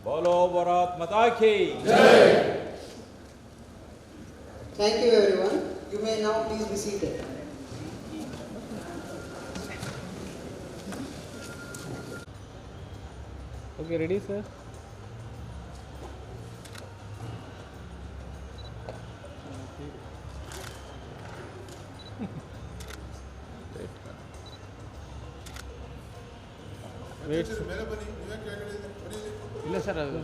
बोलो भारत माता की जय. Thank you everyone. You may now please be seated. Okay, ready, sir? Wait. ಇಲ್ಲ ಸರ್ ಅದು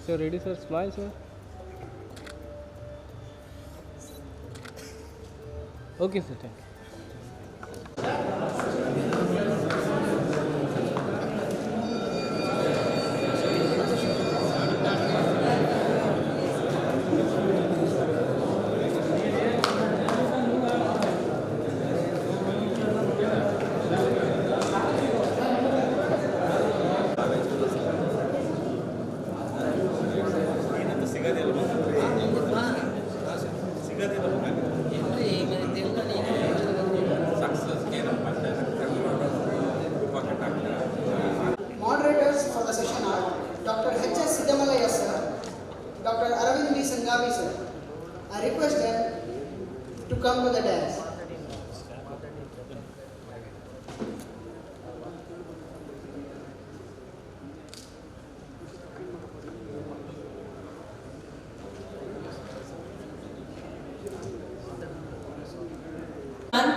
sir ready sir fly sir okay sir thank you. Moderators for the session are Dr. KHSLA-2022 sir, Dr. sir. I request them to come to the dais.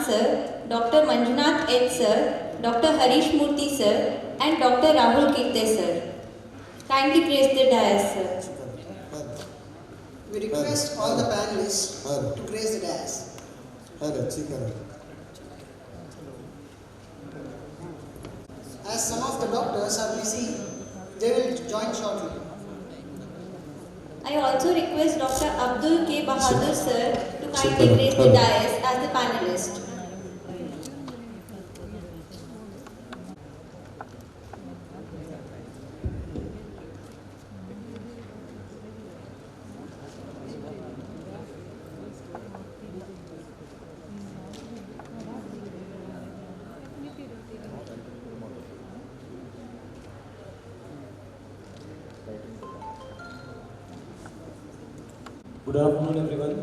Sir, Dr. Manjunath H. Sir, Dr. Harish Murthy Sir, and Dr. Rahul Kirte Sir. Kindly praise the dais, sir. We request all the panelists to grace the dais. As some of the doctors are busy, they will join shortly. I also request Dr. Abdul K. Bahadur Sir to kindly grace the dais as the panelist. Good afternoon everyone.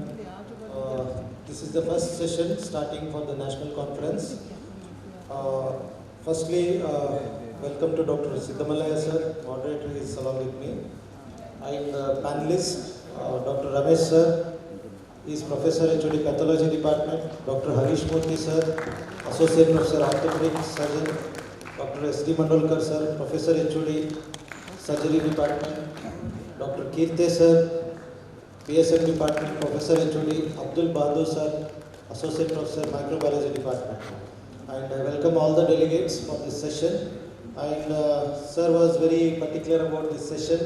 This is the first session starting for the national conference. Firstly, welcome to Dr. Siddamalaya sir, moderator is along with me, and panelist Dr. Ramesh sir, he is Professor HOD Pathology Department, Dr. Harish Murthy sir, Associate Professor Orthopedic Surgeon, Dr. S.D. Mandolkar sir, Professor HOD Surgery Department, Dr. Kirte sir, PSM Department, Professor HOD Abdul Bahadur sir, Associate Professor Microbiology Department. And I welcome all the delegates for this session. And sir was very particular about this session.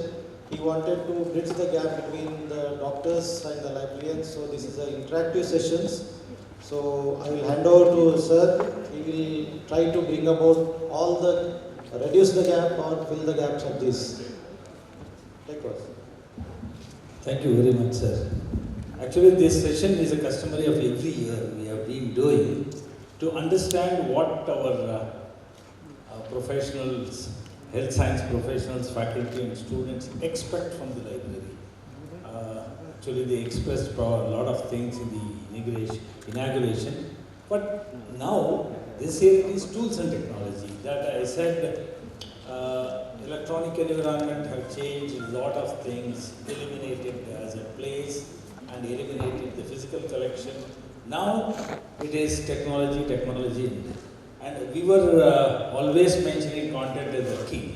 He wanted to bridge the gap between the doctors and the librarians. So this is an interactive sessions. So I will hand over to sir. He will try to bring about all the, reduce the gap or fill the gaps of this. Take over. Thank you very much, sir. Actually, this session is a customary of every year we have been doing to understand what our professionals, health science professionals, faculty and students expect from the library. Actually, they expressed a lot of things in the inauguration. But now, this year it is tools and technology. That I said, electronic environment have changed a lot of things, eliminated as a place and eliminated the physical collection. Now it is technology. And we were always mentioning content as a king,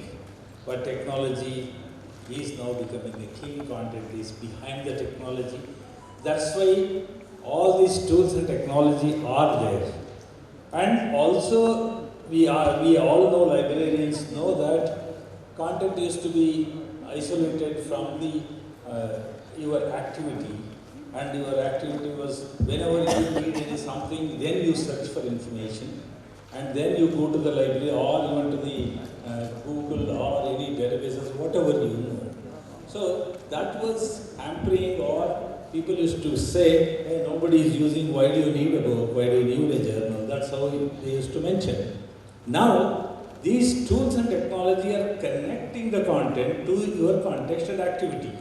but technology is now becoming the king. Content is behind the technology. That's why all these tools and technology are there. And also we all know, librarians know that content used to be isolated from the your activity, and your activity was whenever you need something, then you search for information, and then you go to the library or even to the Google or any databases, whatever you know. So that was hampering or people used to say, hey, nobody is using, why do you need a book, why do you need a journal? That's how they used to mention. Now, these tools and technology are connecting the content to your context and activity.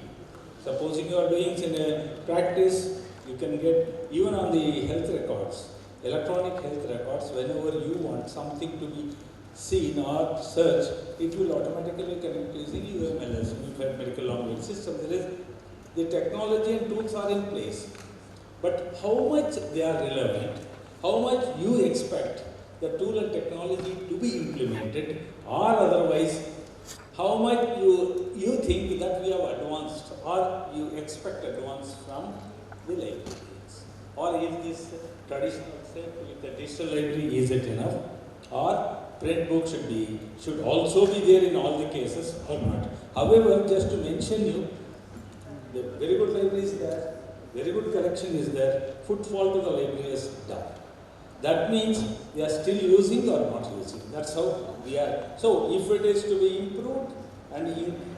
Supposing you are doing in a practice, you can get, even on the health records, electronic health records, whenever you want something to be seen or searched, it will automatically connect using UMLS, Unified Medical Language System. There is, the technology and tools are in place. But how much they are relevant, how much you expect the tool and technology to be implemented, or otherwise, how much you think that we have advanced or you expect advance from the librarians. Or in this traditional sense, with the digital library, is it enough? Or print book should also be there in all the cases or not. However, just to mention you, the very good library is there, very good collection is there, footfall to the library is done. That means they are still using or not using. That's how we are. So if it is to be improved and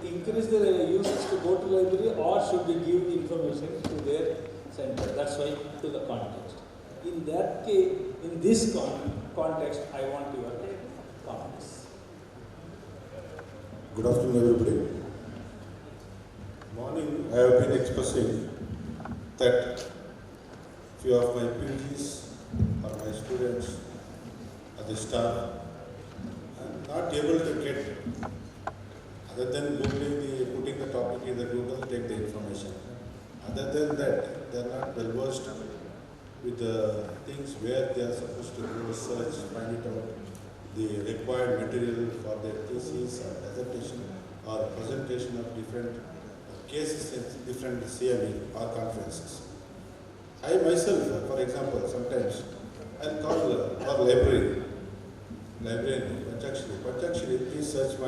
increase the users to go to library, or should we give the information to their center? That's why to the context. In that case, in this context, I want your comments. Good afternoon, everybody. Morning, I have been expressing that few of my PGs or my students or the staff are not able to get, other than putting the topic in the Google, take the information. Other than that, they are not well versed with the things where they are supposed to go search, find it out, the required material for their thesis or dissertation or presentation of different cases in different CME or conferences. I myself, for example, sometimes I'll call our librarian, Panchakshari, please search my, I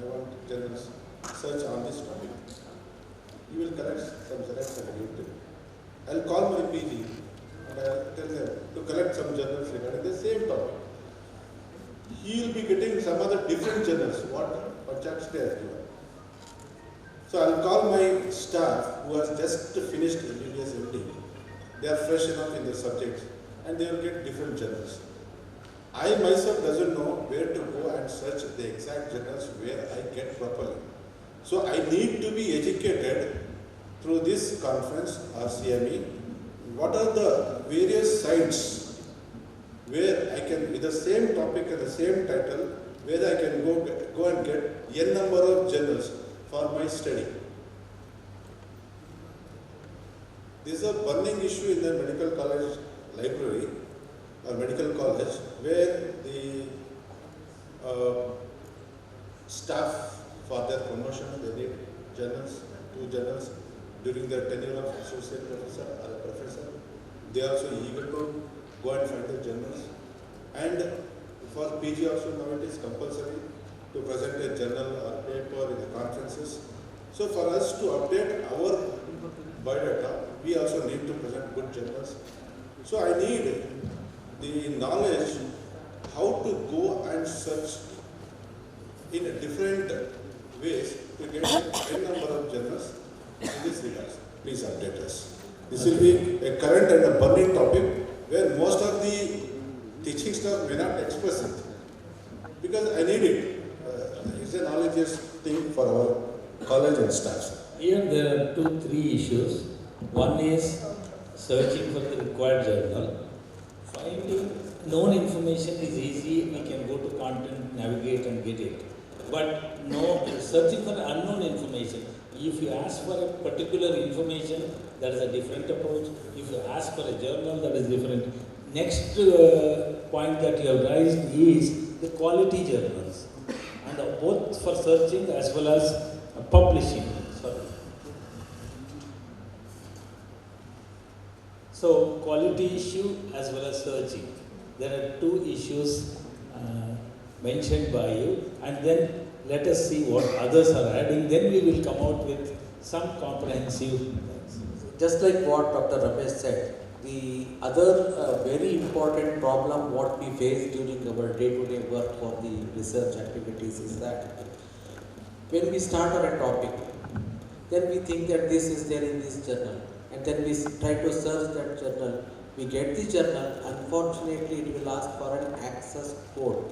want journals, search on this topic. He will collect some selects and give to me. I'll call my PG and I'll tell them to collect some journals regarding the same topic. He will be getting some other different journals, what Panchakshari has given. So I'll call my staff who has just finished MBBS MD. They are fresh enough in their subjects and they will get different journals. I myself doesn't know where to go and search the exact journals where I get properly. So I need to be educated through this conference or CME. What are the various sites where I can, with the same topic and the same title, where I can go and get n number of journals for my study. This is a burning issue in the medical college library or medical college, where the staff for their promotion, they need journals, 2 journals during their tenure of associate professor or a professor. They are also eager to go and find the journals. And for PG also now it is compulsory to present a journal or paper in the conferences. So for us to update our biodata, we also need to present good journals. So I need the knowledge how to go and search in different ways to get a number of journals in this regard. Please update us. This will be a current and a burning topic where most of the teaching staff may not express it, because I need it. It's a knowledge thing for our college and staff. Here there are 2-3 issues. One is searching for the required journal. Finding known information is easy, we can go to content, navigate and get it. But no, searching for unknown information. If you ask for a particular information, that is a different approach. If you ask for a journal, that is different. Next point that you have raised is the quality journals. And both for searching as well as publishing. Sorry. So quality issue as well as searching. There are 2 issues mentioned by you, and then let us see what others are adding. Then we will come out with some comprehensive. Just like what Dr. Ramesh said, the other very important problem what we face during our day-to-day work for the research activities is that when we start on a topic, then we think that this is there in this journal. and then we try to search that journal. We get the journal, unfortunately it will ask for an access code,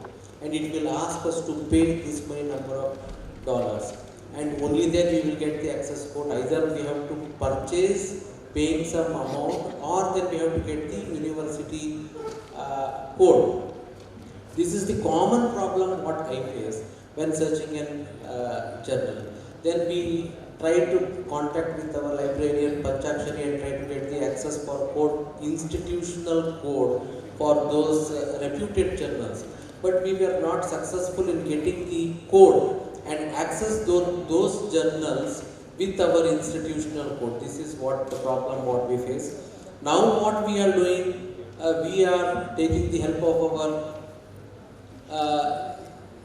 and it will ask us to pay this many number of dollars, and only then we will get the access code. Either we have to purchase paying some amount, or then we have to get the university code. This is the common problem what I face when searching a journal. Then we try to contact with our librarian Panchakshari and try to get the access for code, institutional code for those reputed journals. But we were not successful in getting the code and access those journals with our institutional code. This is what the problem what we face. Now what we are doing, we are taking the help of our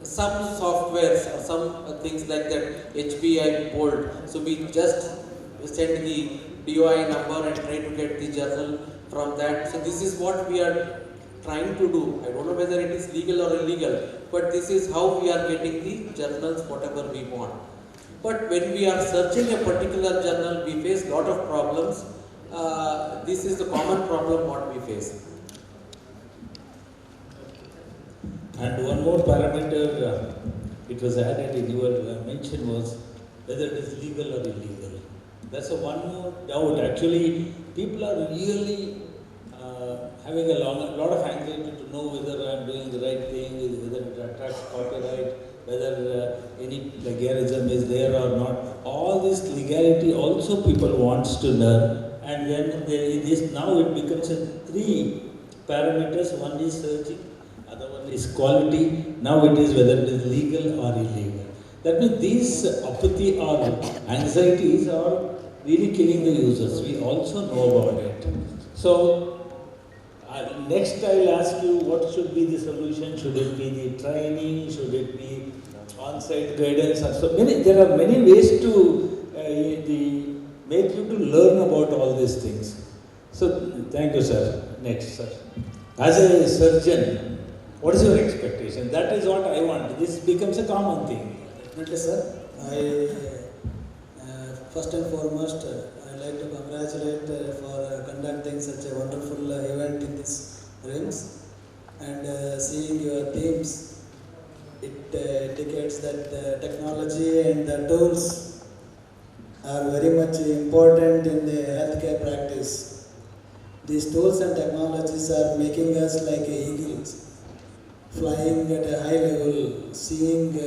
some softwares or some things like that, HBI Bolt. So we just send the DOI number and try to get the journal from that. So this is what we are trying to do. I don't know whether it is legal or illegal, but this is how we are getting the journals whatever we want. But when we are searching a particular journal, we face lot of problems. This is the common problem what we face. And one more parameter it was added in your mention was whether it is legal or illegal. That's a one more doubt. Actually, people are really having a lot of anxiety to know whether I am doing the right thing, whether it attracts copyright, whether any plagiarism is there or not. All this legality also people wants to learn, and when now it becomes a three parameters. One is searching, other one is quality. Now it is whether it is legal or illegal. That means these apathy or anxieties are really killing the users. We also know about it. So next I'll ask you what should be the solution. Should it be the training? Should it be on-site guidance? So there are many ways to make you to learn about all these things. So thank you, sir. Next, sir. As a surgeon, what is your expectation? That is what I want. This becomes a common thing. Definitely, sir. First and foremost, I'd like to congratulate for conducting such a wonderful event in this RIMS, and seeing your themes. It indicates that technology and the tools are very much important in the healthcare practice. These tools and technologies are making us like eagles, flying at a high level, seeing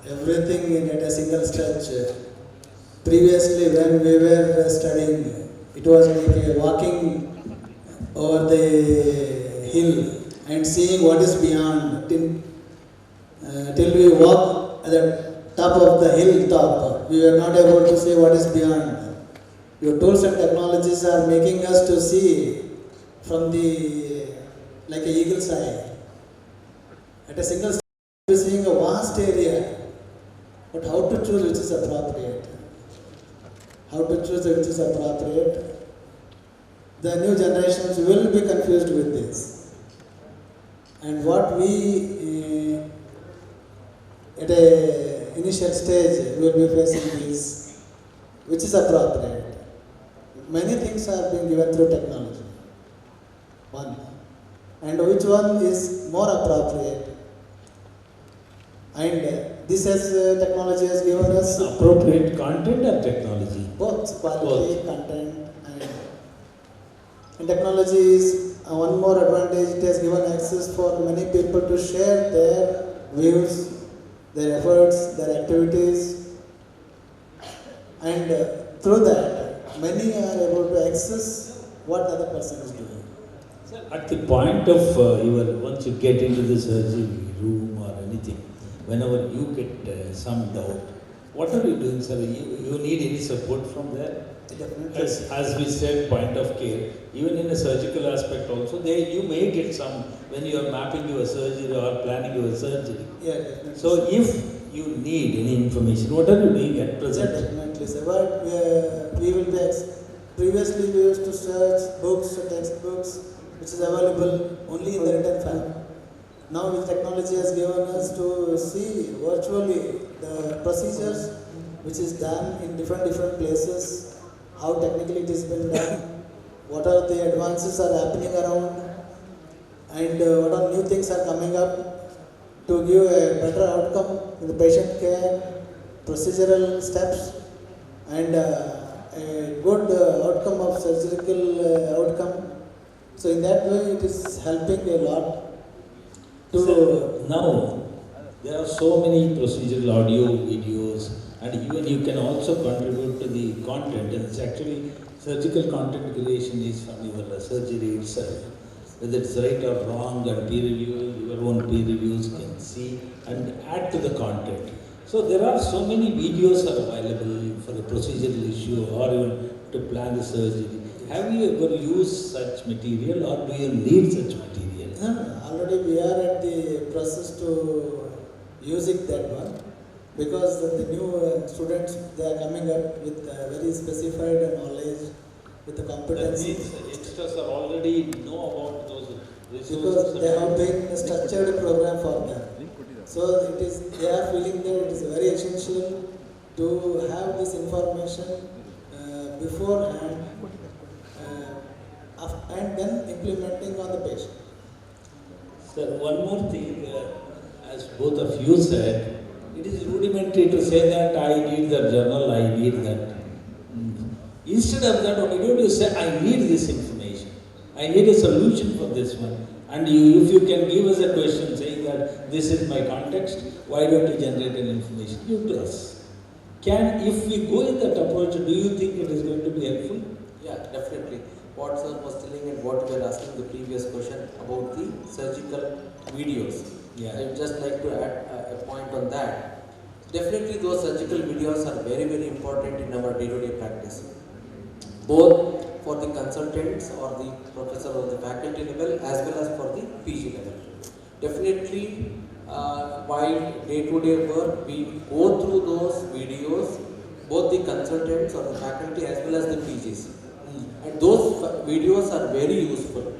everything at a single stretch. Previously, when we were studying, it was like walking over the hill and seeing what is beyond till we walk at the top of the hilltop. We were not able to see what is beyond. Your tools and technologies are making us to see from the like an eagle's eye. At a single step, we are seeing a vast area. But how to choose which is appropriate? How to choose which is appropriate? The new generations will be confused with this. And what we, at a initial stage, will be facing is which is appropriate. Many things are being given through technology. One. And which one is more appropriate? And this technology has given us appropriate content or technology? both quality, content, and technology is one more advantage. It has given access for many people to share their views, their efforts, their activities, and through that, many are able to access what the other person is doing. Sir, at the point of once you get into the surgery room or anything, whenever you get some doubt, what are you doing, sir? You need any support from there? As we said, point of care, even in a surgical aspect also, you may get some, when you are mapping your surgery or planning your surgery. Yeah, definitely. So if you need any information, what are you doing at present? Yeah, definitely, sir. But we will be, previously we used to search books, textbooks, which is available only in the written form. Now with technology has given us to see virtually the procedures which is done in different places, how technically it is been done, what are the advances are happening around, and what are new things are coming up to give a better outcome in the patient care, procedural steps, and a good outcome of surgical outcome. So in that way it is helping a lot to... So now there are so many procedural audio videos, and even you can also contribute to the content. And it's actually surgical content creation is from your surgery itself. Whether it's right or wrong, and peer review, your own peer reviews can see and add to the content. So there are so many videos are available for the procedural issue or even to plan the surgery. Have you ever used such material, or do you need such material? Already we are at the process to using that one, because the new students, they are coming up with very specified knowledge, with the competence. That means youngsters are already know about those resources. Because they have been a structured program for them. So it is, they are feeling that it is very essential to have this information beforehand and then implementing on the patient. Sir, one more thing, as both of you said, it is rudimentary to say that I need the journal, I need that. Instead of that, why don't you say, I need this information, I need a solution for this one. And you, if you can give us a question saying that this is my context, why don't you generate an information? Give to us. If we go in that approach, do you think it is going to be helpful? Yeah, definitely. What sir was telling and what we were asking the previous question about the surgical videos. Yeah. I would just like to add a point on that. Definitely those surgical videos are very, very important in our day-to-day practice. Both for the consultants or the professor or the faculty level as well as for the PG level. Definitely while day-to-day work we go through those videos, both the consultants or the faculty as well as the PGs. And those videos are very useful.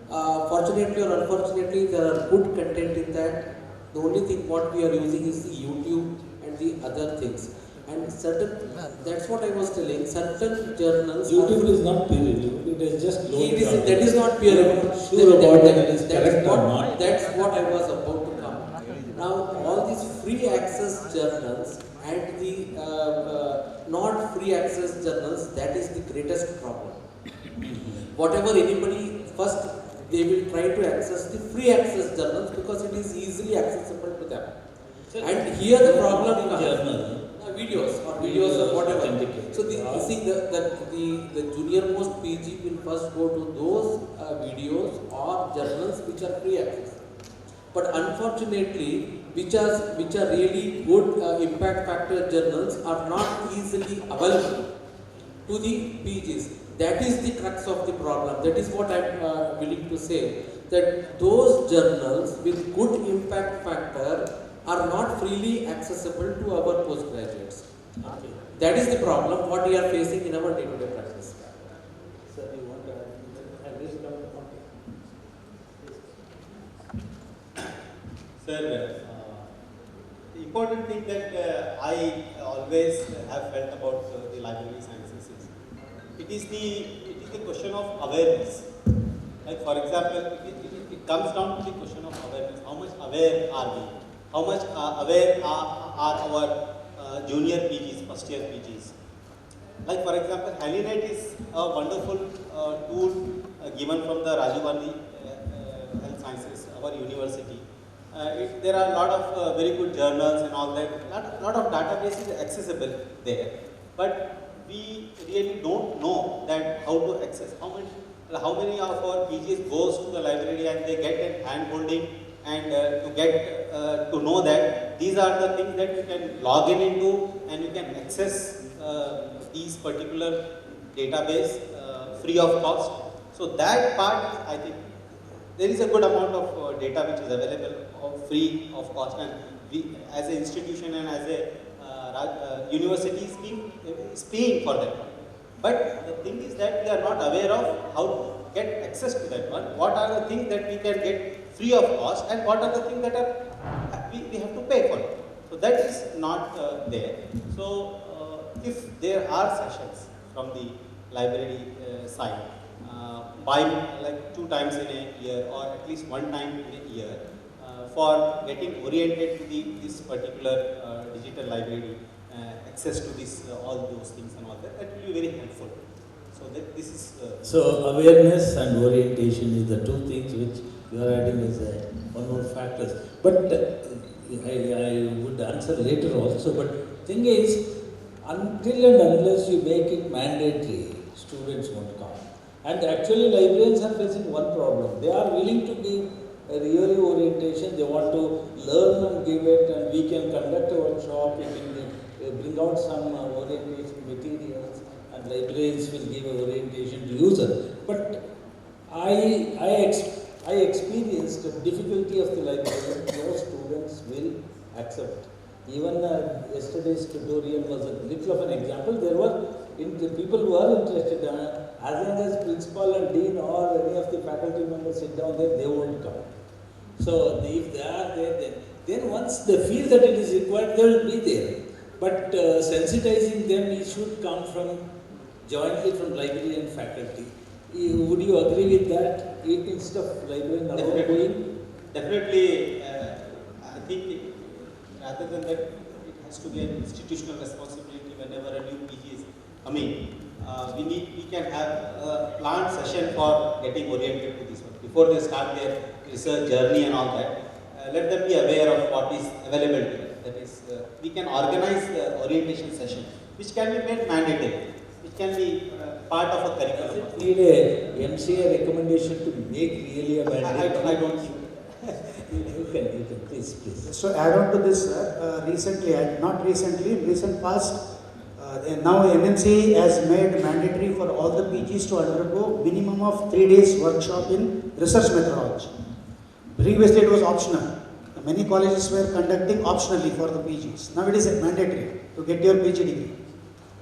Fortunately or unfortunately, there are good content in that. The only thing what we are using is the YouTube and the other things. And certain, that's what I was telling, certain journals... YouTube is not peer reviewed, it is just low. That is not peer reviewed. Sure about that it is correct or not. That's what I was about to come. Now, all these free access journals and the not free access journals, that is the greatest problem. Whatever anybody, first they will try to access the free access journals because it is easily accessible to them. And here the problem comes. Videos or whatever. So you see the junior most PG will first go to those videos or journals which are free access. But unfortunately, which are really good impact factor journals are not easily available to the PGs. That is the crux of the problem. That is what I am willing to say, that those journals with good impact factor are not freely accessible to our postgraduates. Okay. That is the problem what we are facing in our day-to-day practice. Sir, you want to add this down the context? Sir, the important thing that I always have felt about the library sciences is it is the question of awareness. Like for example, it comes down to the question of awareness. How much aware are we? How much aware are our junior PGs, first year PGs? Like for example, HaliNet is a wonderful tool given from the Rajiv Gandhi Health Sciences, our university. There are a lot of very good journals and all that. Lot of databases accessible there, but we really don't know that how to access. How many of our PGs goes to the library and they get a hand holding and to get to know that these are the things that you can log into and you can access these particular database free of cost. So that part, I think, there is a good amount of data which is available free of cost, and we as an institution and as a university is paying for that one. But the thing is that we are not aware of how to get access to that one. What are the things that we can get free of cost and what are the things that are we have to pay for it. So that is not there. So if there are sessions from the library side, by like 2 times in a year or at least 1 time in a year, for getting oriented to this particular digital library, access to this all those things and all that, that will be very helpful. So that this is so awareness and orientation is the two things which you are adding as one more factors. But I would answer later also. But thing is, until and unless you make it mandatory, students won't come. And actually, librarians are facing one problem. They are willing to give a really orientation. They want to learn and give it, and we can conduct a workshop. We can bring out some orientation materials, and librarians will give orientation to user. But I experienced the difficulty of the librarian. No students will accept. Even yesterday's tutorial was a little of an example. There were people who are interested. As long as principal and dean or any of the faculty members sit down there, they won't come. So if they are there, then once they feel that it is required, they will be there. But sensitizing them, it should come from jointly from library and faculty. Would you agree with that? Instead of librarian alone going? Definitely, I think rather than that, it has to be an institutional responsibility whenever a new PG is coming. We can have a planned session for getting oriented to this one. Before they start their research journey and all that, let them be aware of what is available to them. That is, we can organize the orientation session, which can be made mandatory, which can be part of a curriculum. Does it need a MCA recommendation to make really a mandatory? I don't think. You can, please. So add on to this, recent past, now NMC has made mandatory for all the PGs to undergo minimum of 3 days workshop in research methodology. Previously it was optional. Many colleges were conducting optionally for the PGs. Now it is mandatory to get your PG degree.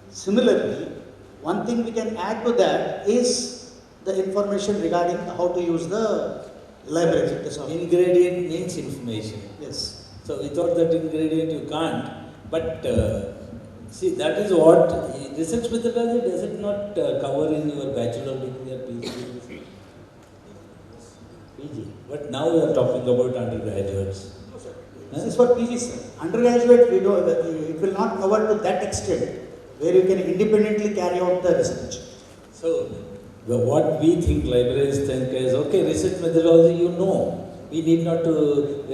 Similarly, one thing we can add to that is the information regarding how to use the library. Ingredient means information. Yes. So without that ingredient you can't. But see, that is what research methodology does it not cover in your bachelor degree or PhD? PG. But now we are talking about undergraduates. This is for PG, sir. Undergraduate, it will not cover to that extent where you can independently carry out the research. So, what we think, librarians think is, okay, research methodology, you know, we need not to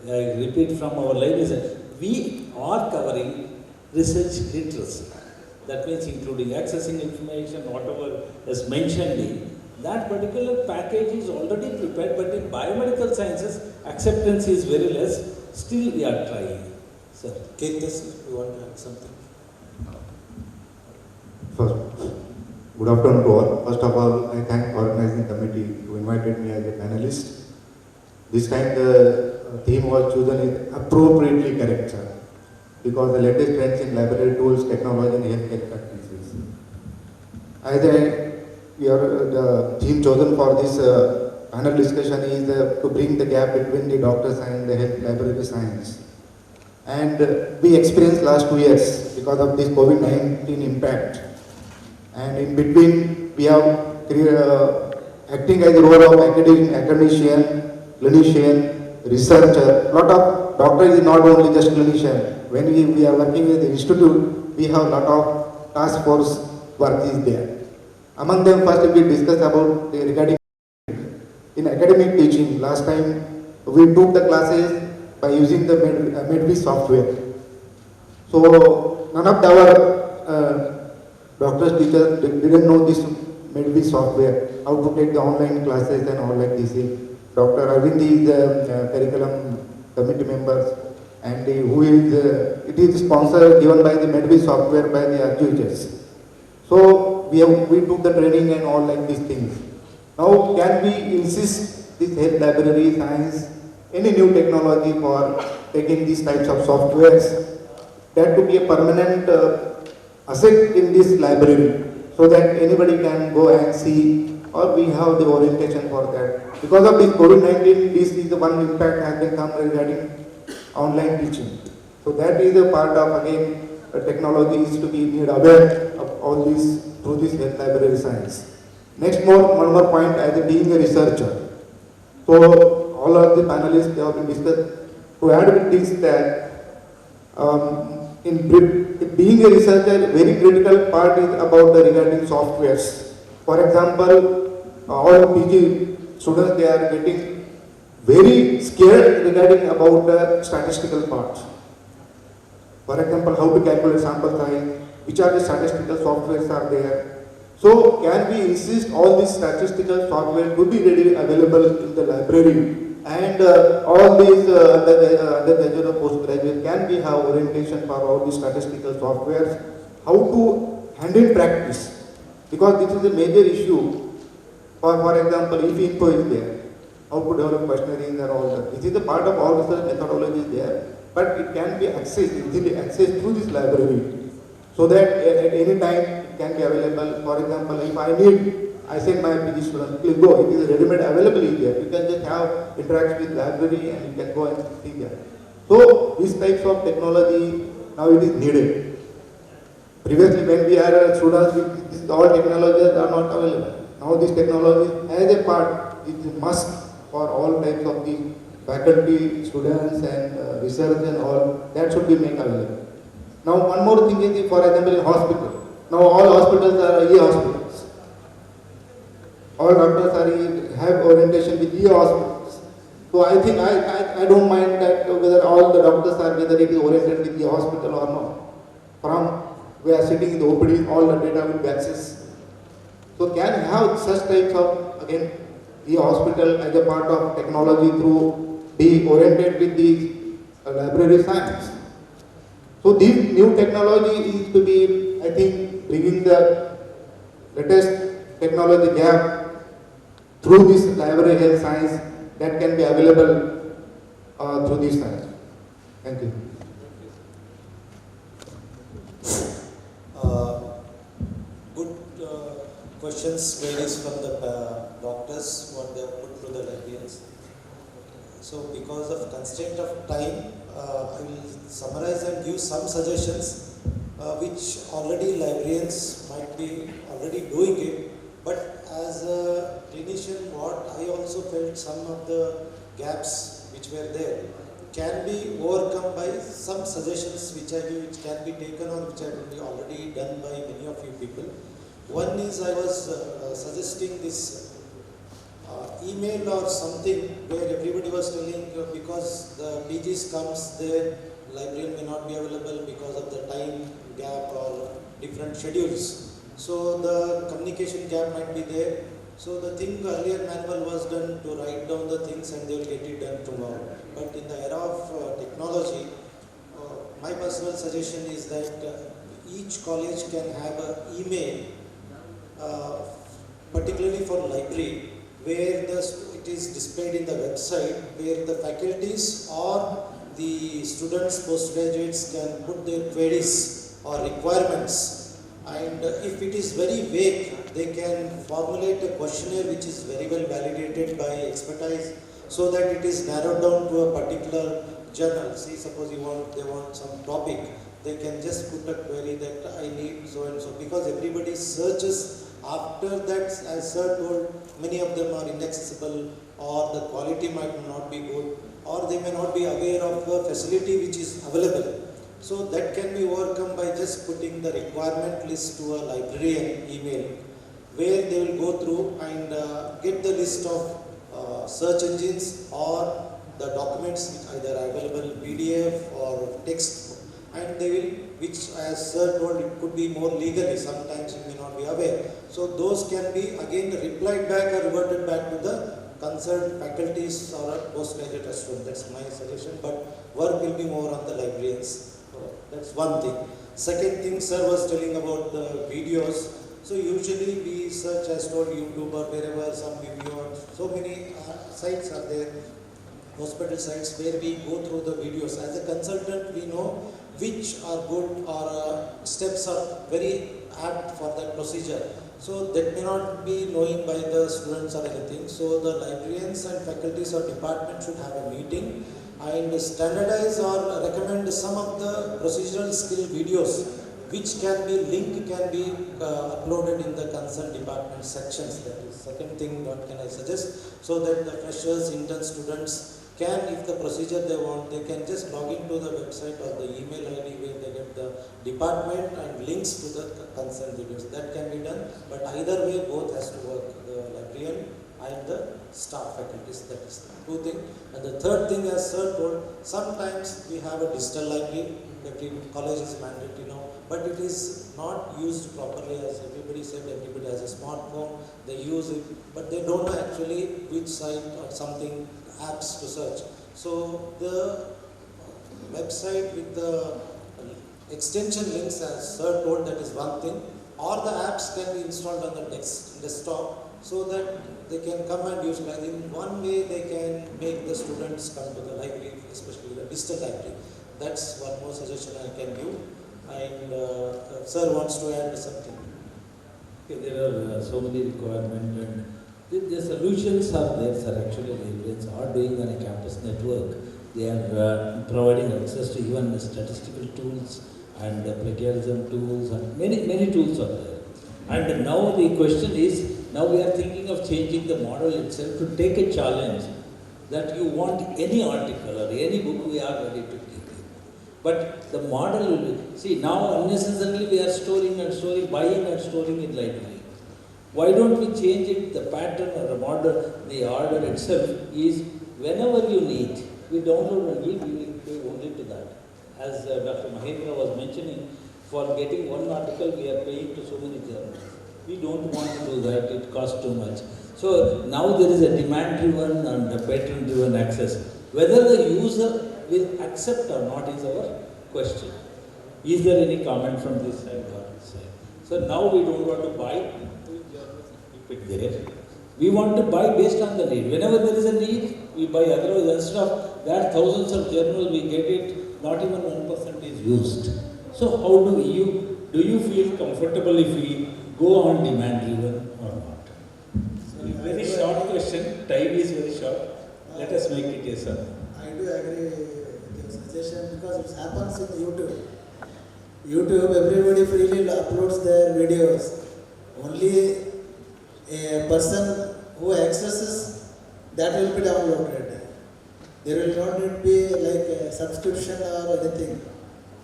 repeat from our libraries. We are covering research literacy. That means including accessing information, whatever is mentioned in. That particular package is already prepared, but in biomedical sciences, acceptance is very less. Still, we are trying. Sir, KHSLA, you want to add something? First, good afternoon to all. First of all, I thank organizing committee who invited me as a panelist. This time the theme was chosen is appropriately correct, sir, because the latest trends in library tools, technology and healthcare practices. The theme chosen for this panel discussion is to bring the gap between the doctors and the health library science. And we experienced last 2 years because of this COVID-19 impact. And in between, we have acting as a role of academician, clinician, researcher. Lot of doctors is not only just clinician. When we are working with the institute, we have lot of task force work is there. Among them, first we discussed about regarding in academic teaching. Last time we took the classes by using the Medvi software. So none of our doctors, teachers didn't know this Medvi software, how to take the online classes and all like this. Dr. Arvind is the curriculum committee members, and who is it is sponsored given by the Medvi software by the RGHS. So we took the training and all like these things. Now can we insist this health library science, any new technology for taking these types of softwares, that to be a permanent asset in this library, so that anybody can go and see, or we have the orientation for that. Because of this COVID-19, this is the one impact has been come regarding online teaching. So that is a part of, again, technology is to be made aware of all these through this health library science. Next, one more point as being a researcher. So all of the panelists they have been discussed. To add with this that in being a researcher, very critical part is about the regarding softwares. For example, all PG students they are getting very scared regarding about the statistical parts. For example, how to calculate sample size, which are the statistical softwares are there. So can we insist all these statistical software to be readily available in the library, and all these undergraduate or postgraduate can we have orientation for all these statistical softwares, how to handle practice, because this is a major issue. For example, if info is there, how to develop questionnaires and all that. This is a part of all research methodologies there, but it can be accessed, easily accessed through this library, so that at any time it can be available. For example, if I need, I send my PG student, please go, it is ready-made available here. You can just have interaction with library and you can go and see there. So these types of technology now it is needed. Previously when we are students, all technologies are not available. Now this technology as a part, it is a must for all types of the faculty, students and research and all, that should be made available. Now one more thing is, for example, in hospital. Now all hospitals are e-hospitals. All doctors have orientation with e-hospitals. So I think I don't mind that whether all the doctors are, whether it is oriented with the hospital or not. From we are sitting in the OPD, all the data will be accessed. So can have such types of, again, e-hospital as a part of technology through be oriented with the library science. So this new technology is to be, I think, bringing the latest technology gap through this library health science that can be available through this science. Thank you. Good questions raised from the doctors, what they have put to the librarians. So because of constraint of time, I will summarize and give some suggestions which already librarians might be already doing it, but as a clinician, what I also felt some of the gaps which were there can be overcome by some suggestions which I give, which can be taken on, which have been already done by many of you people. One is I was suggesting this email or something where everybody was telling because the PGs comes there, librarian may not be available because of the time gap or different schedules. So the communication gap might be there. So the thing earlier manual was done to write down the things and they will get it done tomorrow. But in the era of technology, my personal suggestion is that each college can have an email, particularly for library, where it is displayed in the website, where the faculties or the students, postgraduates can put their queries or requirements, and if it is very vague, they can formulate a questionnaire which is very well validated by expertise, so that it is narrowed down to a particular journal. See, suppose they want some topic, they can just put a query that I need so and so, because everybody searches. After that, as Sir told, many of them are inaccessible, or the quality might not be good, or they may not be aware of the facility which is available. So that can be overcome by just putting the requirement list to a librarian email, where they will go through and get the list of search engines or the documents which either are available PDF or text, and they will, which as Sir told, it could be more legally, sometimes you may not be aware. So those can be again replied back or reverted back to the concerned faculties or postgraduate students. That's my suggestion, but work will be more on the librarians. That's one thing. Second thing, Sir was telling about the videos. So usually we search, as told, YouTube or wherever, some video, so many sites are there, hospital sites, where we go through the videos. As a consultant, we know which are good or steps are very apt for that procedure. So that may not be knowing by the students or anything. So the librarians and faculties or department should have a meeting and standardize or recommend some of the procedural skill videos which can be uploaded in the concerned department sections. That is second thing what can I suggest, so that the freshers, intern students can, if the procedure they want, they can just log into the website or the email ID where they get the department and links to the concerned videos. That can be done, but either way both has to work, the librarian and the staff faculties. That is the two things. And the third thing, as sir told, sometimes we have a digital library. Every college is mandatory now, but it is not used properly. As everybody said, everybody has a smartphone, they use it, but they don't know actually which site or something, apps to search. So the website with the extension links, as sir told, that is one thing, or the apps can be installed on the desktop, so that they can come and utilize. In one way they can make the students come to the library, especially the digital library. That's one more suggestion I can give. And sir wants to add something. Okay, there are so many requirements, and the solutions are there, sir. Actually, librarians are doing on a campus network. They are providing access to even the statistical tools and the plagiarism tools, and many tools are there. And now the question is, now we are thinking of changing the model itself to take a challenge that you want any article or any book, we are ready to give you. But the model will be, see, now unnecessarily we are buying and storing in library. Why don't we change it, the pattern or the model, the order itself is whenever you need, we download and give, we will pay only to that. As Dr. Mahendra was mentioning, for getting one article we are paying to so many journals. We don't want to do that, it costs too much. So now there is a demand-driven and a pattern-driven access. Whether the user will accept or not is our question. Is there any comment from this side or this side? So now we don't want to buy, keep it there. We want to buy based on the need. Whenever there is a need, we buy. Otherwise, instead of there are thousands of journals, we get it, not even 1% is used. So how do you feel comfortable if we go on demand driven or not? So very short question, time is very short. Let us make it a sir. I do agree with your suggestion, because it happens in YouTube. YouTube, everybody freely uploads their videos. Only a person who accesses that will be downloaded. There will not be like a subscription or anything.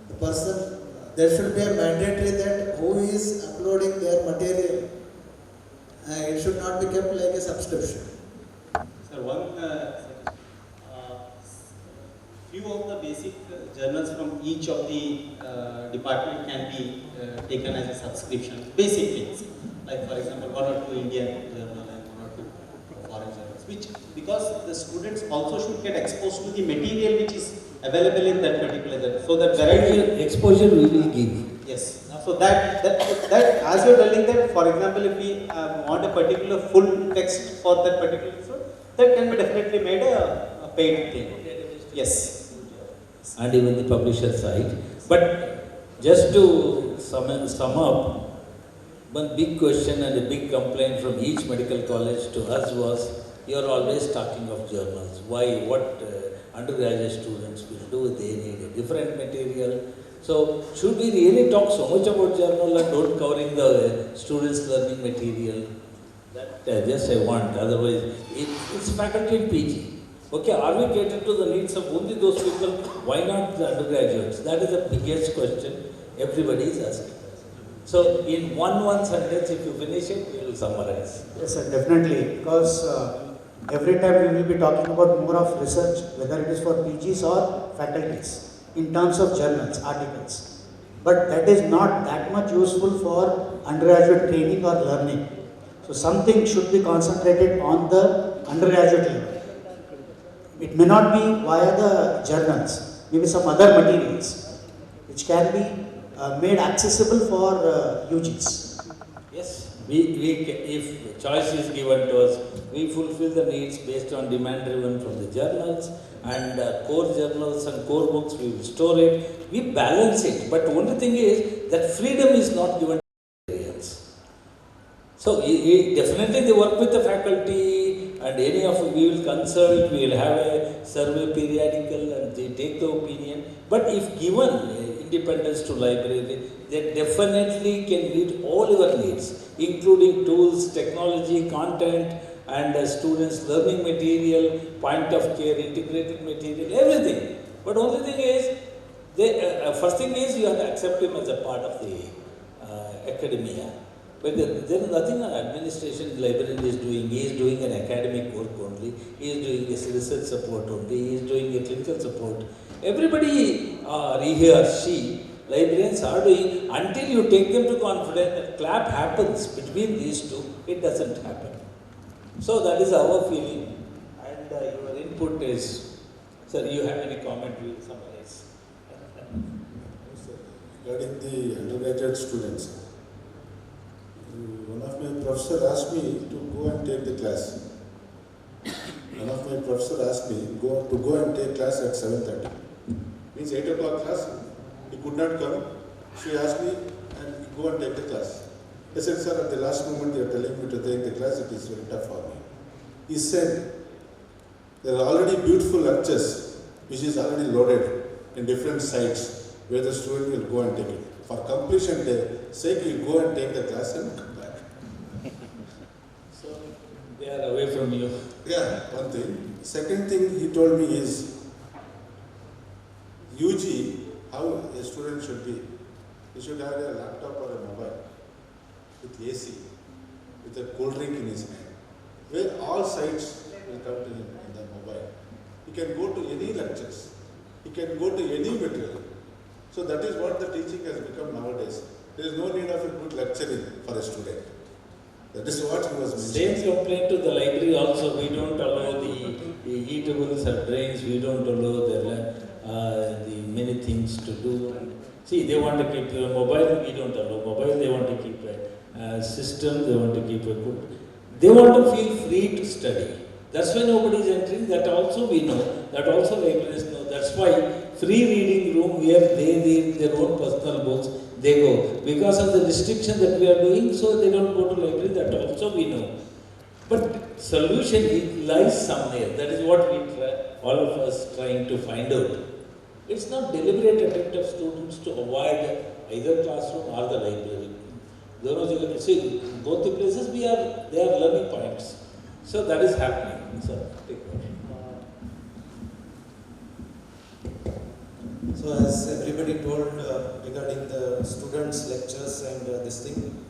The person, there should be a mandatory that who is uploading their material. It should not be kept like a subscription. Sir, few of the basic journals from each of the department can be taken as a subscription. Basic things, like for example, 1 or 2 Indian journal and 1 or 2 foreign journals. Which, because the students also should get exposed to the material which is available in that particular journal. So that variety exposure we will give. Yes. So that as you are telling that, for example, if we want a particular full text for that particular episode, that can be definitely made a paid thing. Yes. And even the publisher side. But just to sum up, one big question and a big complaint from each medical college to us was, you are always talking of journals. Why? What undergraduate students will do? They need a different material. So should we really talk so much about journal and don't covering the students' learning material? That just I want. Otherwise, it's faculty in PG. Okay, are we catered to the needs of only those people? Why not the undergraduates? That is the biggest question everybody is asking. So in one sentence, if you finish it, we will summarize. Yes, sir, definitely. Because every time we will be talking about more of research, whether it is for PGs or faculties, in terms of journals, articles. But that is not that much useful for undergraduate training or learning. So something should be concentrated on the undergraduate level. It may not be via the journals, maybe some other materials which can be made accessible for UGs. Yes, if choice is given to us, we fulfill the needs based on demand driven from the journals, and core journals and core books, we will store it. We balance it, but only thing is that freedom is not given to librarians. So definitely they work with the faculty and any of we will consult, we will have a survey periodical and they take the opinion. But if given independence to library, they definitely can meet all your needs, including tools, technology, content, and students' learning material, point of care, integrated material, everything. But only thing is, first thing is you have to accept him as a part of the academia. But there is nothing on administration the librarian is doing. He is doing an academic work only. He is doing his research support only. He is doing a clinical support. Everybody, he or she, librarians are doing, until you take them to confidence, that clap happens between these two, it doesn't happen. So that is our feeling. And your input is, sir, you have any comment? We will summarize. Regarding the undergraduate students, one of my professors asked me to go and take the class. One of my professors asked me to go and take class at 7:30. Means 8 o'clock class. He could not come. She asked me and go and take the class. I said, sir, at the last moment you are telling me to take the class, it is very tough for me. He said, there are already beautiful lectures which is already loaded in different sites where the student will go and take it. For completion day, sake, you go and take the class and come back. So they are away from you. Yeah, one thing. Second thing he told me is, UG, how a student should be. He should have a laptop or a mobile with AC, with a cold drink in his hand, where all sites will come to him in the mobile. He can go to any lectures. He can go to any material. So that is what the teaching has become nowadays. There is no need of a good lecturing for a student. That is what he was mentioning. Same complaint to the library also. We don't allow the eatables or drinks. We don't allow the many things to do. See, they want to keep a mobile. We don't allow mobile. They want to keep a system. They want to keep a good. They want to feel free to study. That's why nobody is entering. That also we know. That also librarians know. That's why free reading room where they read their own personal books, they go. Because of the restriction that we are doing, so they don't go to library, that also we know. But solution lies somewhere. That is what we try, all of us trying to find out. It's not deliberate attempt of students to avoid either classroom or the library. See, both the places they are learning points. So that is happening. So take care. So as everybody told regarding the students' lectures and this thing,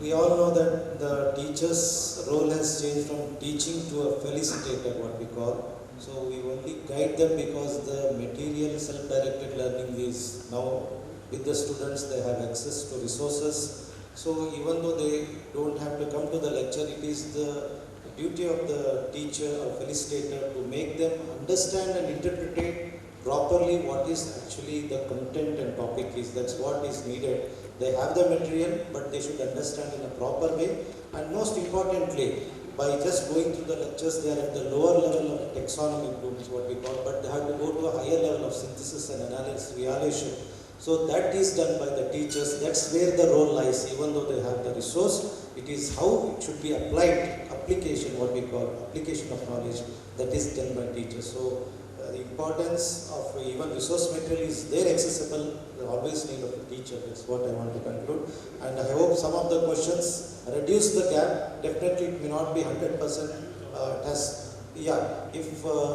we all know that the teacher's role has changed from teaching to a felicitator, what we call. So we only guide them because the material self-directed learning is now with the students, they have access to resources. So even though they don't have to come to the lecture, it is the duty of the teacher or felicitator to make them understand and interpret properly what is actually the content and topic is. That's what is needed. They have the material, but they should understand in a proper way. And most importantly, by just going through the lectures, they are at the lower level of taxonomy group, is what we call, but they have to go to a higher level of synthesis and analysis, evaluation. So that is done by the teachers. That's where the role lies. Even though they have the resource, it is how it should be applied, application, what we call application of knowledge, that is done by teachers. So the importance of even resource material is there accessible, the always need of a teacher. That's what I want to conclude. And I hope some of the questions reduce the gap. Definitely it may not be 100%. It has, yeah, if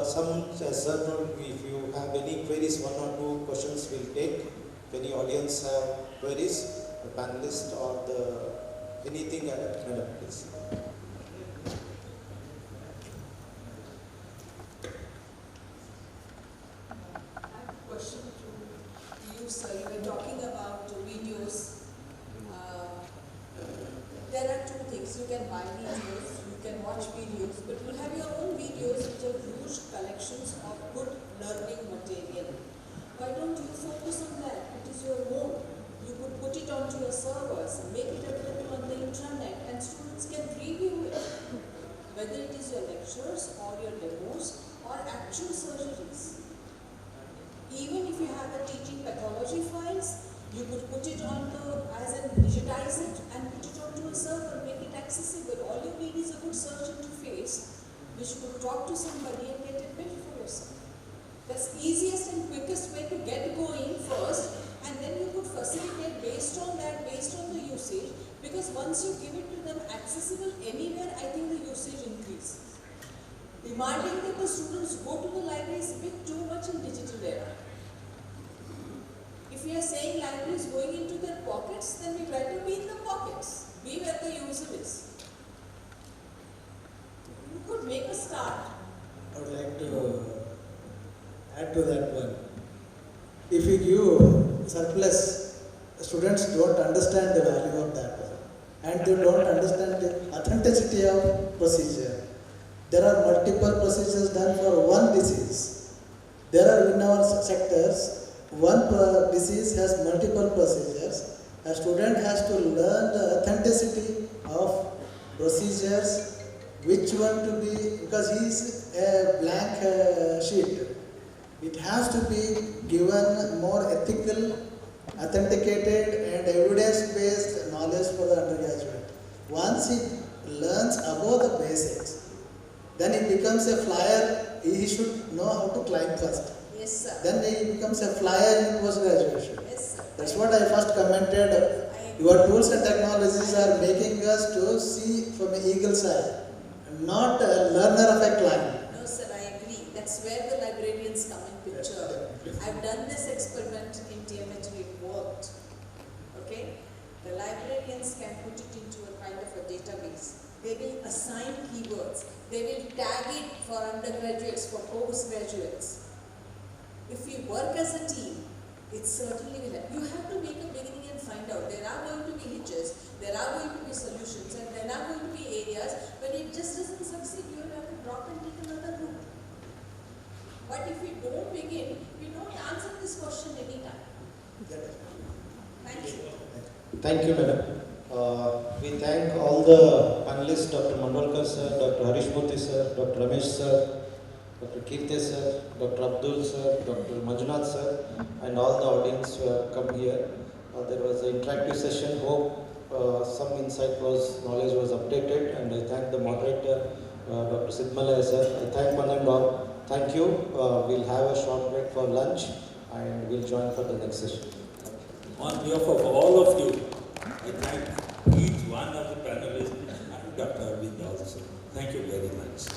some, as sir told, if you have any queries, 1 or 2 questions we'll take. If any audience have queries, the panelist or the anything, please. So you were talking about videos. There are 2 things. You can buy videos, you can watch videos, but you have your own videos which are huge collections of good learning material. Why don't you focus on that? It is your own. You could put it onto your servers, make it available on the intranet, and students can review it. Whether it is your lectures or your demos or actual surgeries. Even if you have a teaching pathology files, you could put it on digitize it and put it onto a server, make it accessible. All you need is a good search interface which could talk to somebody and get it built for yourself. That's easiest and quickest way to get going first, and then you could facilitate based on that, based on the usage, because once you give it to them accessible anywhere, I think the usage increases. Demanding that the students go to the library is a bit too much in digital era. If we are saying library is going into their pockets, then we better be in the pockets, be where the user is. You could make a start. I would like to add to that one. If you give surplus, students don't understand the value of that one, and they don't understand the authenticity of procedure. There are multiple procedures done for one disease. There are in our sectors, one disease has multiple procedures. A student has to learn the authenticity of procedures, which one to be, because he is a blank sheet. It has to be given more ethical, authenticated and evidence-based knowledge for the undergraduate. Once he learns above the basics, then he becomes a flyer. He should know how to climb first. Yes, sir. Then he becomes a flyer in post-graduation. Yes, sir. That's what I first commented. Your tools and technologies are making us to see from an eagle's eye, not a learner of a climb. No, sir, I agree. That's where the librarians come in picture. I've done this experiment in TMH, it worked. Okay? The librarians can put it into a kind of a database. They will assign keywords. They will tag it for undergraduates, for postgraduates. If we work as a team, it certainly will help. You have to make a beginning and find out. There are going to be hitches, there are going to be solutions, and there are going to be areas when it just doesn't succeed. You will have to drop and take another route. But if we don't begin, we don't answer this question anytime. Thank you. Thank you, madam. We thank all the panelists, Dr. Mandolkar sir, Dr. Harish Murthy sir, Dr. Ramesh sir, Dr. Kirte sir, Dr. Abdul sir, Dr. Manjunath sir, and all the audience who have come here. There was an interactive session. Hope some insight knowledge was updated, and I thank the moderator, Dr. Sidmalaya sir. I thank one and all. Thank you. We'll have a short break for lunch, and we'll join for the next session. On behalf of all of you, I thank each one of the panelists and Dr. Arvind also. Thank you very much.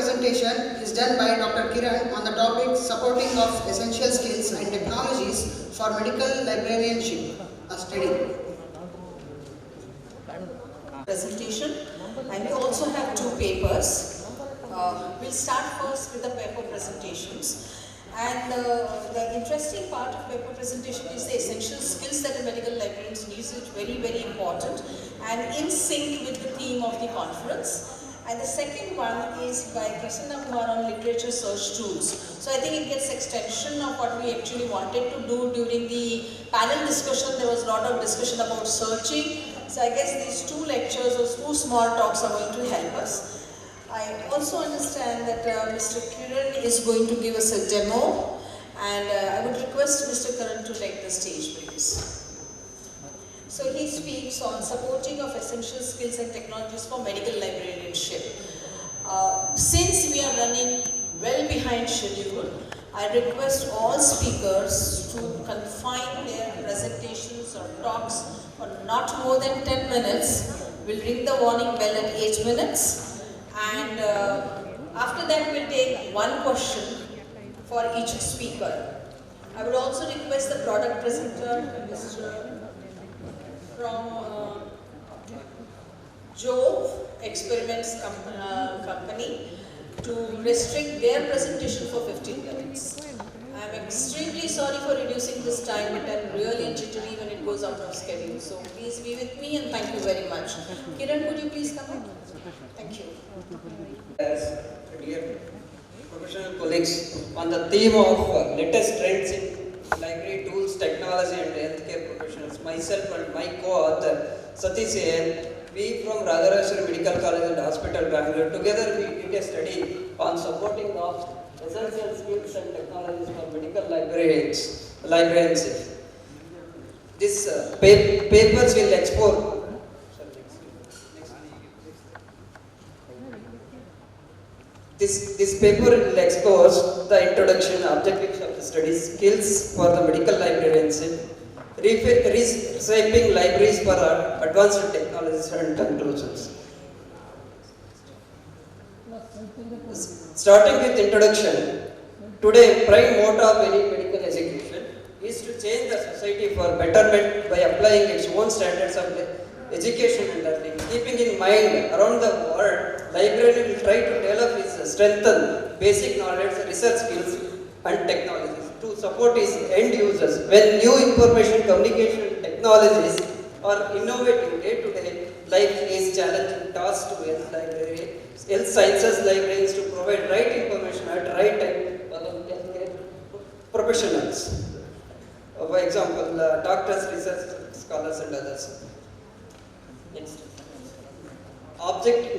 presentation is done by Dr. Kiran on the topic supporting of essential skills and technologies for medical librarianship, a study. Presentation, and we also have two papers. We'll start first with the paper presentations. And the interesting part of paper presentation is the essential skills that a medical librarian needs, which is very, very important and in sync with the theme of the conference. And the second one is by Prasanna Kumar on literature search tools. So I think it gets extension of what we actually wanted to do during the panel discussion. There was a lot of discussion about searching. So I guess these two lectures or two small talks are going to help us. I also understand that Mr. Kiran is going to give us a demo, and I would request Mr. Kiran to take the stage, please. So he speaks on supporting of essential skills and technologies for medical librarianship. Since we are running well behind schedule, I request all speakers to confine their presentations or talks for not more than 10 minutes. We'll ring the warning bell at 8 minutes. And after that, we'll take one question for each speaker. I would also request the product presenter, Mr. from Jove Experiments Company, to restrict their presentation for 15 minutes. I'm extremely sorry for reducing this time, but I'm really jittery when it goes out of schedule. So please be with me, and thank you very much. Kiran, could you please come in? Thank you. Dear professional colleagues, on the theme of latest trends in library tools, technology and healthcare professionals, myself and my co-author Satish A. we from RIMS-RAICHUR Medical College and Hospital, Bangalore, together we did a study on supporting of essential skills and technologies for medical librarians. These papers will explore. This paper will expose the introduction, objectives of the study, skills for the medical librarianship, reshaping libraries for advanced technologies and conclusions. Starting with introduction, today prime motto of any medical education is to change the society for betterment by applying its own standards of education and learning. Keeping in mind around the world, librarian will try to develop his strengthen basic knowledge, research skills and technologies to support his end users. When new information communication technologies are innovating day to day, life is challenging task to health sciences librarians to provide right information at right time for the healthcare professionals. For example, doctors, research scholars and others. Next.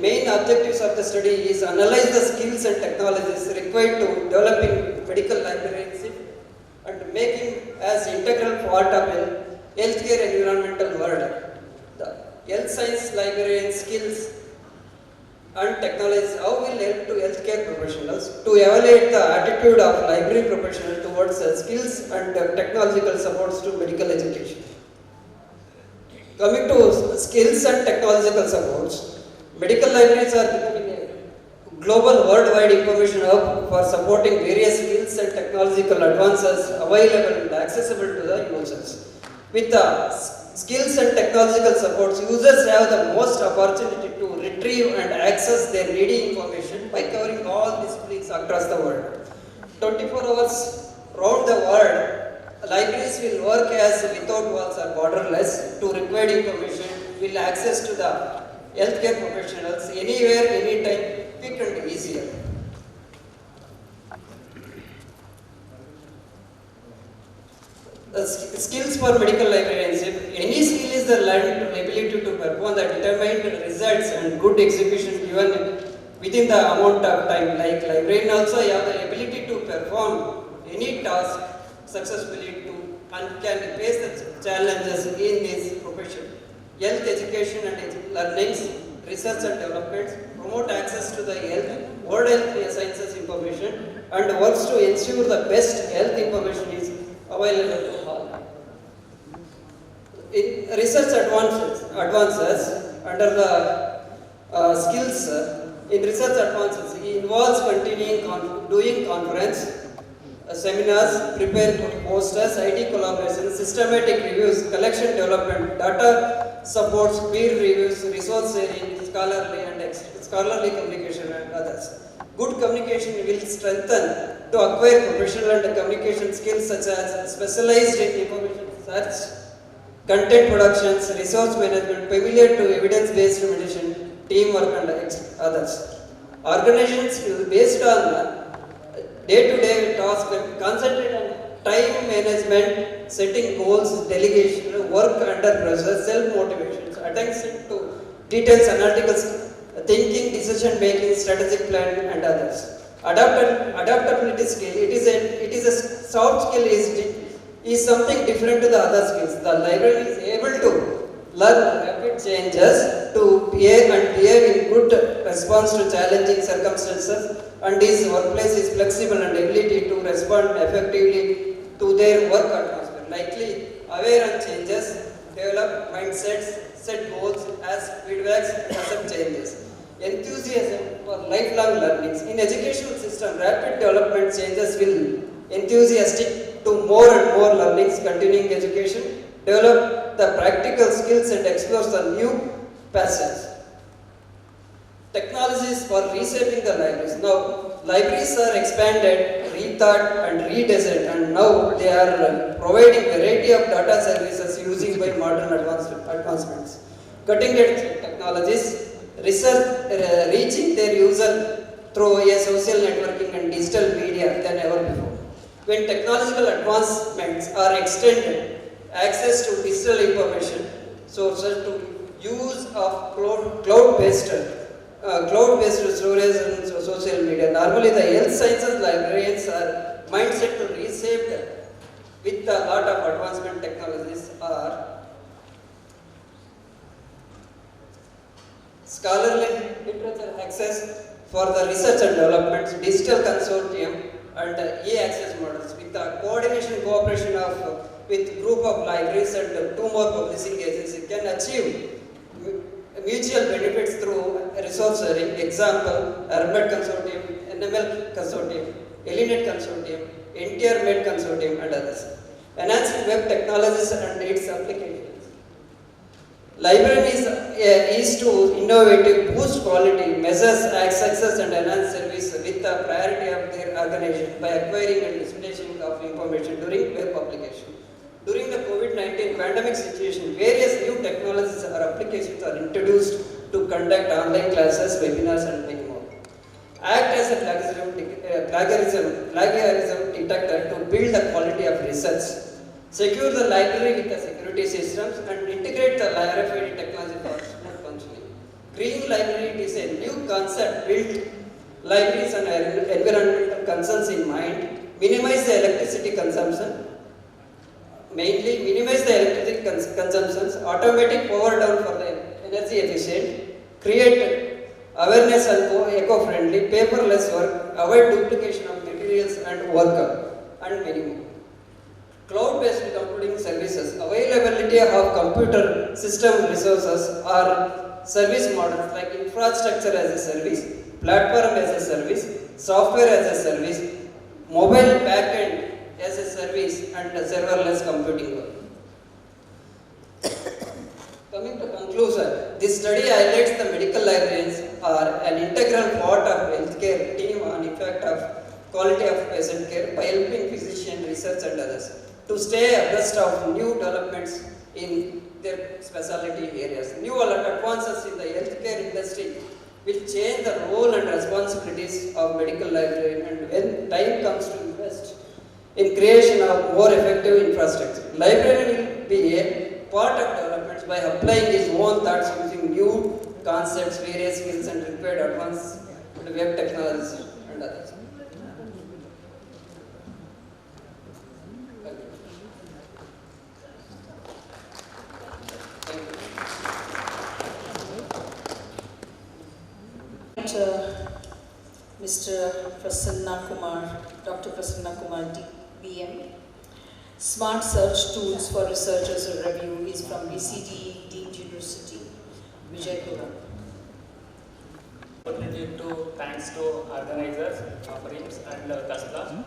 Main objectives of the study is analyze the skills and technologies required to developing medical librarianship and making as integral part of healthcare environmental world. The health science librarian skills and technologies, how will help to healthcare professionals to evaluate the attitude of library professionals towards skills and technological supports to medical education. Coming to skills and technological supports, medical libraries are becoming a global worldwide information hub for supporting various skills and technological advances available and accessible to the users. With the skills and technological supports, users have the most opportunity to retrieve and access their needy information by covering all disciplines across the world. 24 hours round the world, libraries will work as without walls or borderless to required information will access to the healthcare professionals anywhere, anytime, quick and easier. The skills for medical librarianship. Any skill is the learned ability to perform the determined results and good execution given within the amount of time. Like librarian also have the ability to perform any task successfully and can face the challenges in this profession. Health education and learnings, research and developments, promote access to the world health sciences information and works to ensure the best health information is available to all. In research advances under the skills, in research advances, in involves doing conference, seminars, prepare posters, IT collaboration, systematic reviews, collection development, data supports, peer reviews, resource sharing, scholarly communication and others. Good communication will strengthen to acquire professional and communication skills such as specialized information search, content productions, resource management, familiar to evidence-based meditation, teamwork and others. Organizations based on day-to-day tasks and concentrate on time management, setting goals, delegation, work under pressure, self-motivation, attention to details, analytical thinking, decision making, strategic plan and others. Adaptability skill, it is a soft skill is something different to the other skills. The librarian is able to learn rapid changes to behave in good response to challenging circumstances, and his workplace is flexible and ability to respond effectively to their work atmosphere. Likely aware on changes, develop mindsets, set goals as feedbacks, accept changes. Enthusiasm for lifelong learnings. In educational system, rapid development changes will enthusiastic to more and more learnings, continuing education, develop the practical skills and explore the new passions. Technologies for reshaping the libraries. Now, libraries are expanded, rethought and redesigned, and now they are providing variety of data services using by modern advancements. Cutting edge technologies, research reaching their user through a social networking and digital media than ever before. When technological advancements are extended, access to digital information sources to use of cloud-based storage and social media. Normally the health sciences librarians are mindset to reshape with a lot of advancement technologies are scholarly literature access for the research and development, digital consortium and e-access models with the coordination cooperation of with group of libraries and 2 more publishing agencies can achieve mutual benefits through resource sharing. Example, RMED Consortium, NML Consortium, ELINET Consortium, NTR Med Consortium and others. Enhancing web technologies and its applications. Library is to innovative, boost quality, measures success and enhance service with the priority of their organization by acquiring and dissemination of information during web publication. During the COVID-19 pandemic situation, various new technologies or applications are introduced to conduct online classes, webinars and many more. Act as a plagiarism detector to build the quality of research. Secure the library with the security systems and integrate the RFID technology for smooth functioning. Green library is a new concept built libraries and environmental concerns in mind, minimize the electricity consumption, mainly minimize the electricity consumptions, automatic power down for the energy efficient, create awareness and eco-friendly, paperless work, avoid duplication of materials and work, and many more. Cloud-based computing services, availability of computer system resources or service models like infrastructure as a service, platform as a service, software as a service, mobile backend as a service and serverless computing work. Coming to conclusion, this study highlights the medical librarians are an integral part of healthcare team on effect of quality of patient care by helping physician research and others to stay abreast of new developments in their specialty areas. New advances in the healthcare industry will change the role and responsibilities of medical librarian, and when time comes to invest in creation of more effective infrastructure, librarian will be a part of developments by applying his own thoughts using new concepts, various skills and required advanced web technologies and others. Mr. Prasanna Kumar, Dr. Prasanna Kumar BM. Smart Search Tools for Researchers Review is from BCD Deemed University, Vijaypura. opportunity to thanks to organizers of RIMS and KHSLA.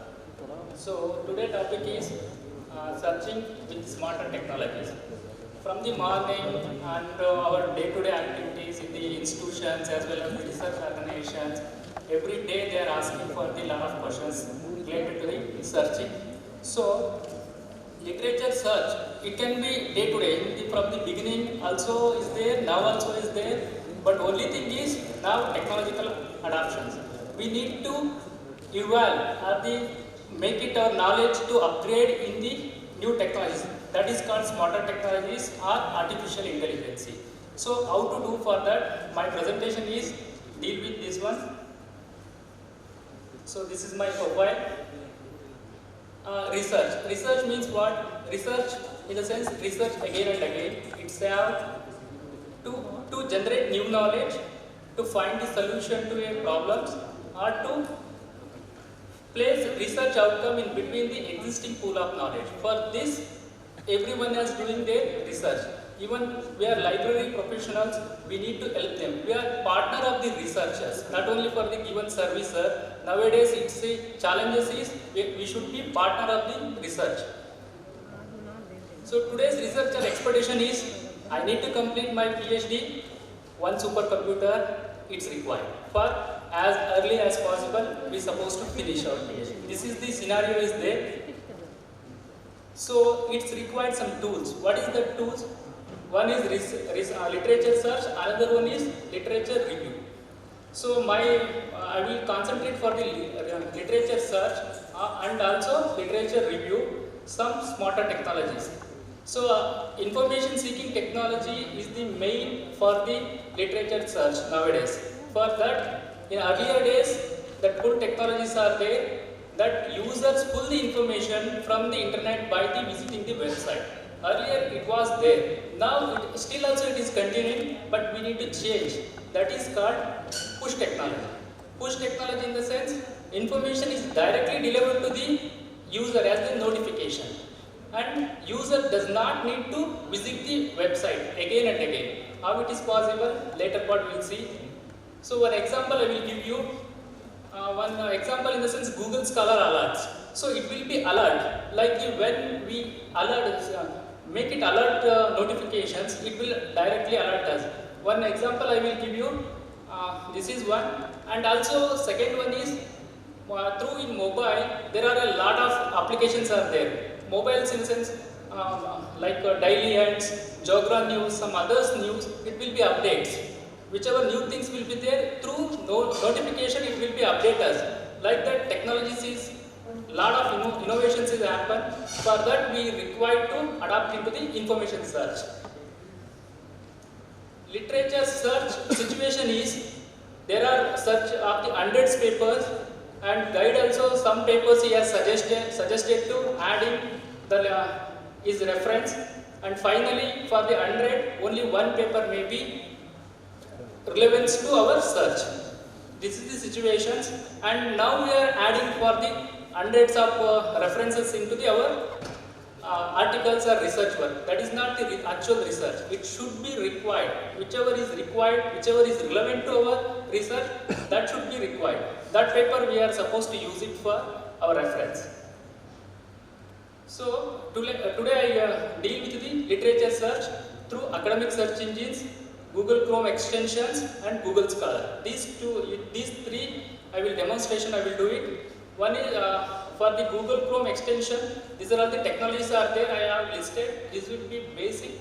So today topic is searching with smarter technologies. From the morning and our day-to-day activities in the institutions as well as the research organizations, every day they are asking for the lot of questions related to the searching. So literature search, it can be day-to-day, from the beginning also is there, now also is there, but only thing is now technological adoptions. We need to evolve or make it our knowledge to upgrade in the new technologies. That is called smarter technologies or artificial intelligence. So how to do for that? My presentation is deal with this one. So this is my profile. Research. Research means what? Research in the sense research again and again. It's to generate new knowledge, to find the solution to a problems, or to place research outcome in between the existing pool of knowledge. For this, everyone is doing their research. Even we are library professionals, we need to help them. We are partner of the researchers, not only for the given servicer. Nowadays, it's a challenges is we should be partner of the research. So today's researcher expectation is, I need to complete my PhD, one supercomputer, it's required. For as early as possible, we are supposed to finish our PhD. This is the scenario is there. So it's required some tools. What is the tools? One is literature search, another one is literature review. So I will concentrate for the literature search and also literature review, some smarter technologies. So information seeking technology is the main for the literature search nowadays. For that, in earlier days, that pull technologies are there, that users pull the information from the internet by visiting the website. Earlier it was there. Now still also it is continuing, but we need to change. That is called push technology. Push technology in the sense, information is directly delivered to the user as the notification. And user does not need to visit the website again and again. How it is possible? Later part we will see. So one example I will give you. One example in the sense Google Scholar alerts. So it will be alert, like when we alert, make it alert notifications, it will directly alert us. One example I will give you, this is one, and also second one is through in mobile, there are a lot of applications are there. Mobiles in the sense like Daily Ends, Geogra News, some others news, it will be updates. Whichever new things will be there, through notification it will be update us. Like that technologies is, lot of innovations is happen. For that we require to adapt into the information search. Literature search situation is, there are search of the hundreds papers and guide also some papers he has suggested to add in his reference, and finally for the 100 only one paper may be relevance to our search. This is the situations, and now we are adding for the hundreds of references into our articles or research work. That is not the actual research. It should be required. Whichever is required, whichever is relevant to our research, that should be required. That paper we are supposed to use it for our reference. So today I deal with the literature search through academic search engines, Google Chrome extensions and Google Scholar. These three I will demonstration, I will do it. One is for the Google Chrome extension, these are all the technologies are there I have listed. This will be basic.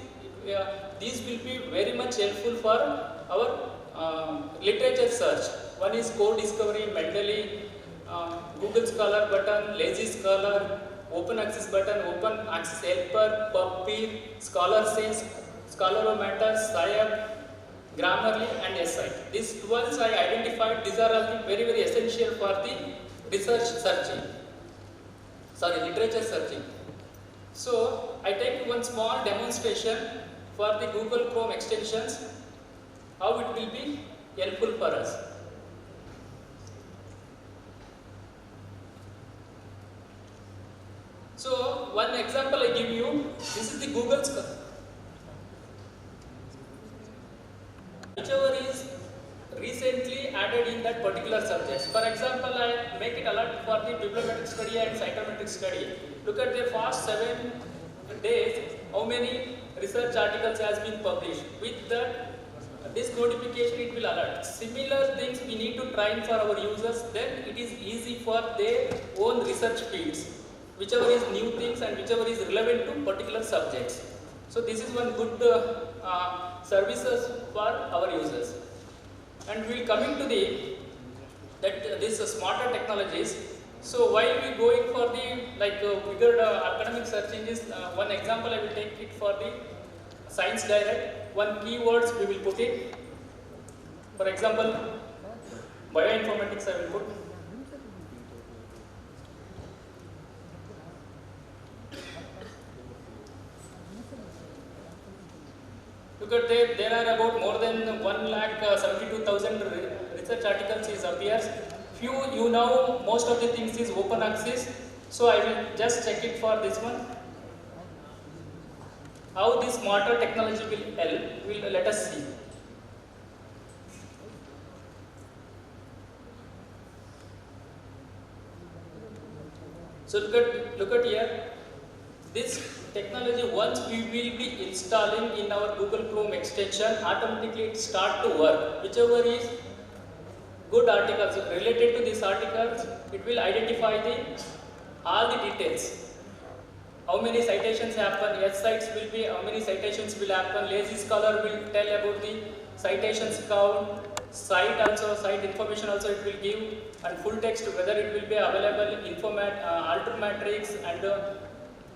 These will be very much helpful for our literature search. One is code discovery, Mendeley, Google Scholar button, Lazy Scholar, Open Access button, Open Access Helper, PubPeer, Scholar Sense, Scholorometer, SciUp, Grammarly and SI. These 12 I identified, these are all the very essential for the research searching. Literature searching. So I take one small demonstration for the Google Chrome extensions, how it will be helpful for us. So one example I give you, this is the Google Scholar. Whichever is recently added particular subjects. For example, I make it alert for the bibliometric study and psychometric study. Look at their past 7 days, how many research articles has been published. With that, this notification it will alert. Similar things we need to train for our users, then it is easy for their own research fields, whichever is new things and whichever is relevant to particular subjects. So this is one good services for our users. And we will coming to this smarter technologies. So while we going for the bigger academic search engines, one example I will take it for the Science Direct. One keywords we will put it. For example, bioinformatics I will put. Look at there are about more than 1,72,000 research articles is appears. Few you know most of the things is open access. So I will just check it for this one. How this smarter technology will help, will let us see. So look at here. This technology, once we will be installing in our Google Chrome extension, automatically it start to work. Whichever is good articles related to these articles, it will identify all the details. How many citations happen, yes sites will be, how many citations will happen, lazy scholar will tell about the citations count, site information also it will give, and full text whether it will be available, alter matrix and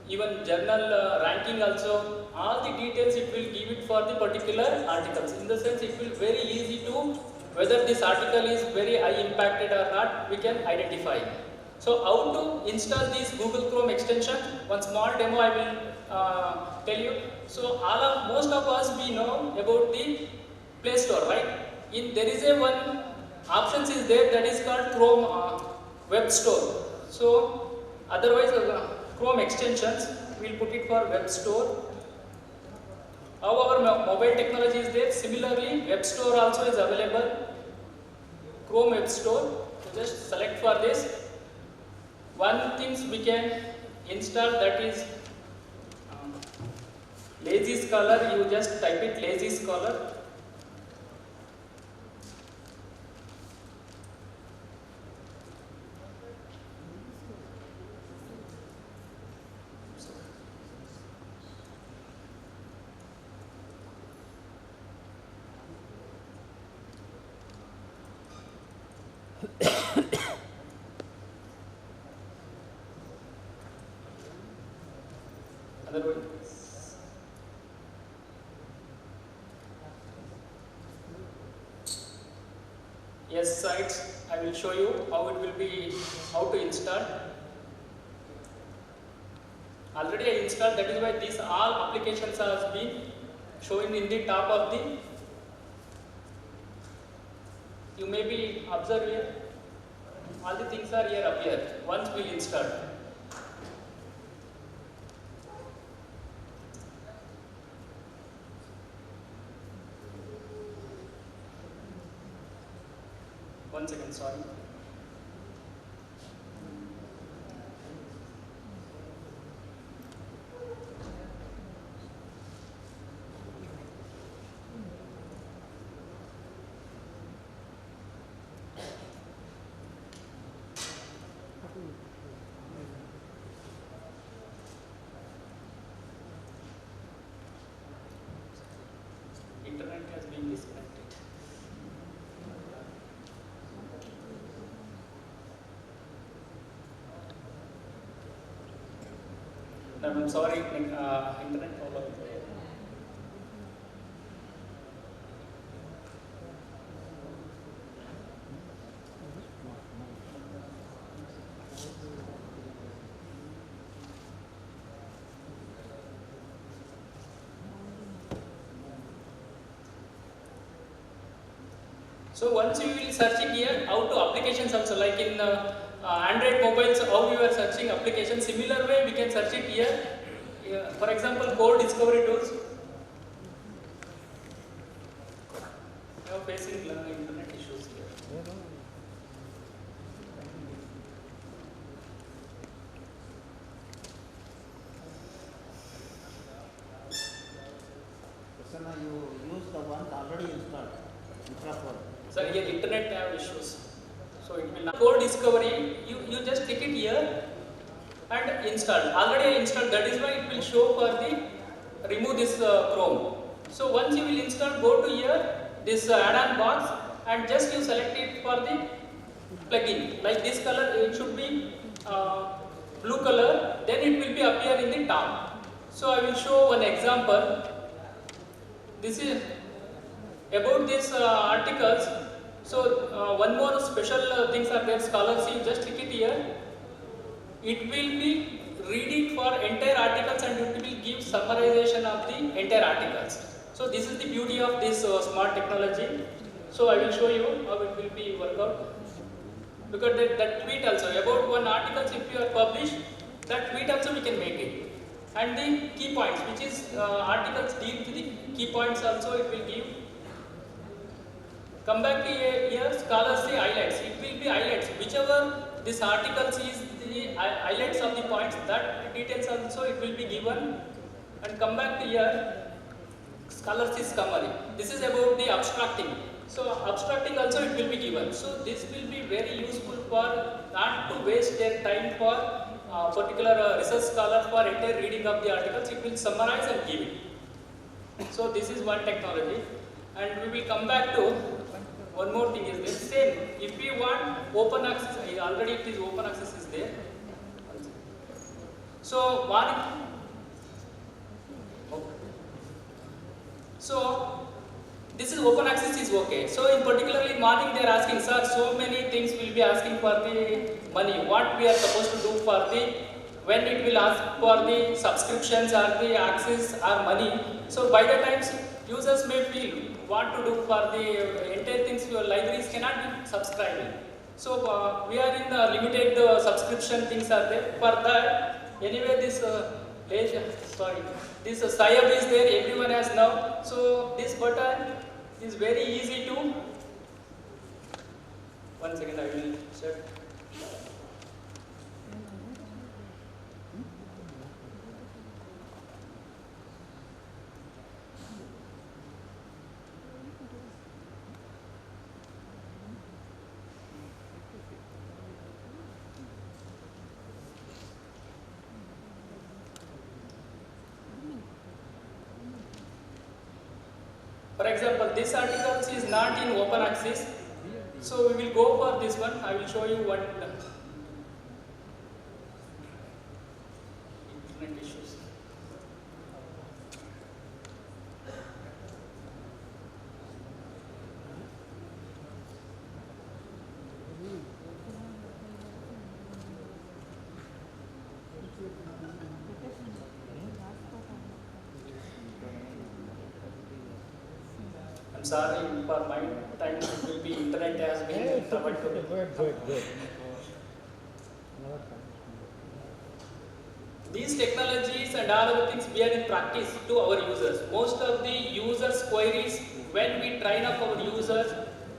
even journal ranking also, all the details it will give it for the particular articles. In the sense it will very easy to, whether this article is very high impacted or not, we can identify. So how to install this Google Chrome extension? One small demo I will tell you. So most of us we know about the Play Store, right? There is one options is there that is called Chrome Web Store. So otherwise Chrome extensions we will put it for Web Store. Our mobile technology is there. Similarly, Web Store also is available. Chrome Web Store. So just select for this. One things we can install, that is Lazy Scholar. You just type it Lazy Scholar. Yes, sites, I will show you how it will be, how to install. Already I installed, that is why these all applications have been shown in the top of the, you may be observe here, all the things are here appear once we install. One second, sorry. Internet has been disconnected. No, I'm sorry, internet problem. So once you will searching here, how to applications also, like in Android mobiles, how you are searching applications, similar way we can search it here. For example, code discovery tools. You are facing internet issues here. Sir, here internet have issues. So it will not. Code discovery, you just click it here and install. Already I installed, that is why it will show for the remove this Chrome. So once you will install, go to here, this add-on box, and just you select it for the plugin. Like this color, it should be blue color, then it will be appear in the top. So I will show one example. This is about this articles. So one more special things are there, scholarship, just click it here. It will be reading for entire articles and it will give summarization of the entire articles. So this is the beauty of this smart technology. So I will show you how it will be work out. Because that tweet also, about one article if you are published, that tweet also we can make it. And the key points, which is articles deal to the key points also it will give. Come back to here, scholars say highlights. It will be highlights. Whichever this article is the highlights of the points, that details also it will be given. And come back to here, scholars is summary. This is about the abstracting. So abstracting also it will be given. So this will be very useful for not to waste their time for particular research scholar for entire reading of the articles. It will summarize and give it. So this is one technology. And we will come back to one more thing is this. Same, if we want open access, already it is open access is there. So one, so this is open access is okay. So in particularly morning they are asking, sir, so many things will be asking for the money. What we are supposed to do for the, when it will ask for the subscriptions or the access or money. So by the times users may feel what to do for the entire things, your libraries cannot be subscribing. So we are in the limited subscription things are there. For that, anyway this this SIAB is there, everyone has now. So this button is very easy to, 1 second I will check. For example, this article is not in open access, so we will go for this one. I will show you what internet issues. I'm sorry, for my time it will be internet has been provided to me. Good. These technologies and all other things we are in practice to our users. Most of the users' queries, when we train up our users,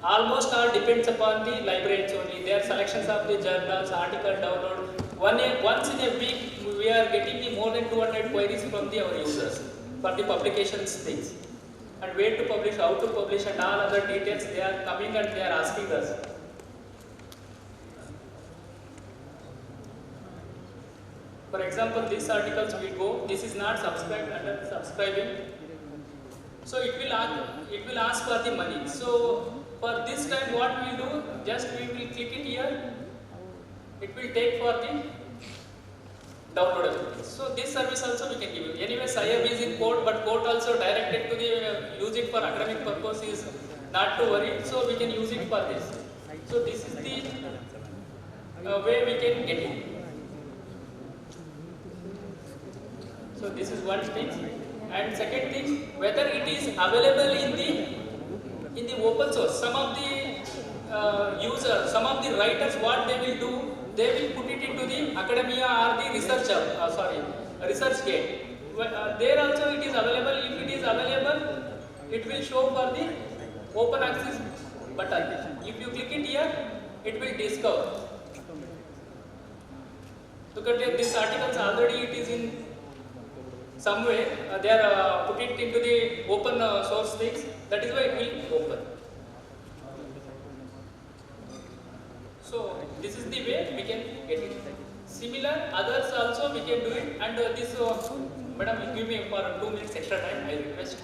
almost all depends upon the librarians only. Their selections of the journals, article download. Once in a week, we are getting the more than 200 queries from our users for the publications things. And where to publish, how to publish, and all other details they are coming and they are asking us. For example, these articles will go, this is not subscribed under subscribing. So it will ask for the money. So for this time what we do, just we will click it here. It will take for the downloadable. So this service also we can give you. Anyway, SIAB is in code, but code also directed to the use it for academic purpose is not to worry. So we can use it for this. So this is the way we can get it. So this is one thing. And second thing, whether it is available in the open source. Some of the users, some of the writers, what they will do, they will put it into the academia or the research gate. There also it is available. If it is available, it will show for the open access button. If you click it here, it will discover. Look at this articles already it is in some way. They are put it into the open source things. That is why it will open. the way we can get it. Similar, others also we can do it, and this, madam, give me for 2 minutes extra time, I request.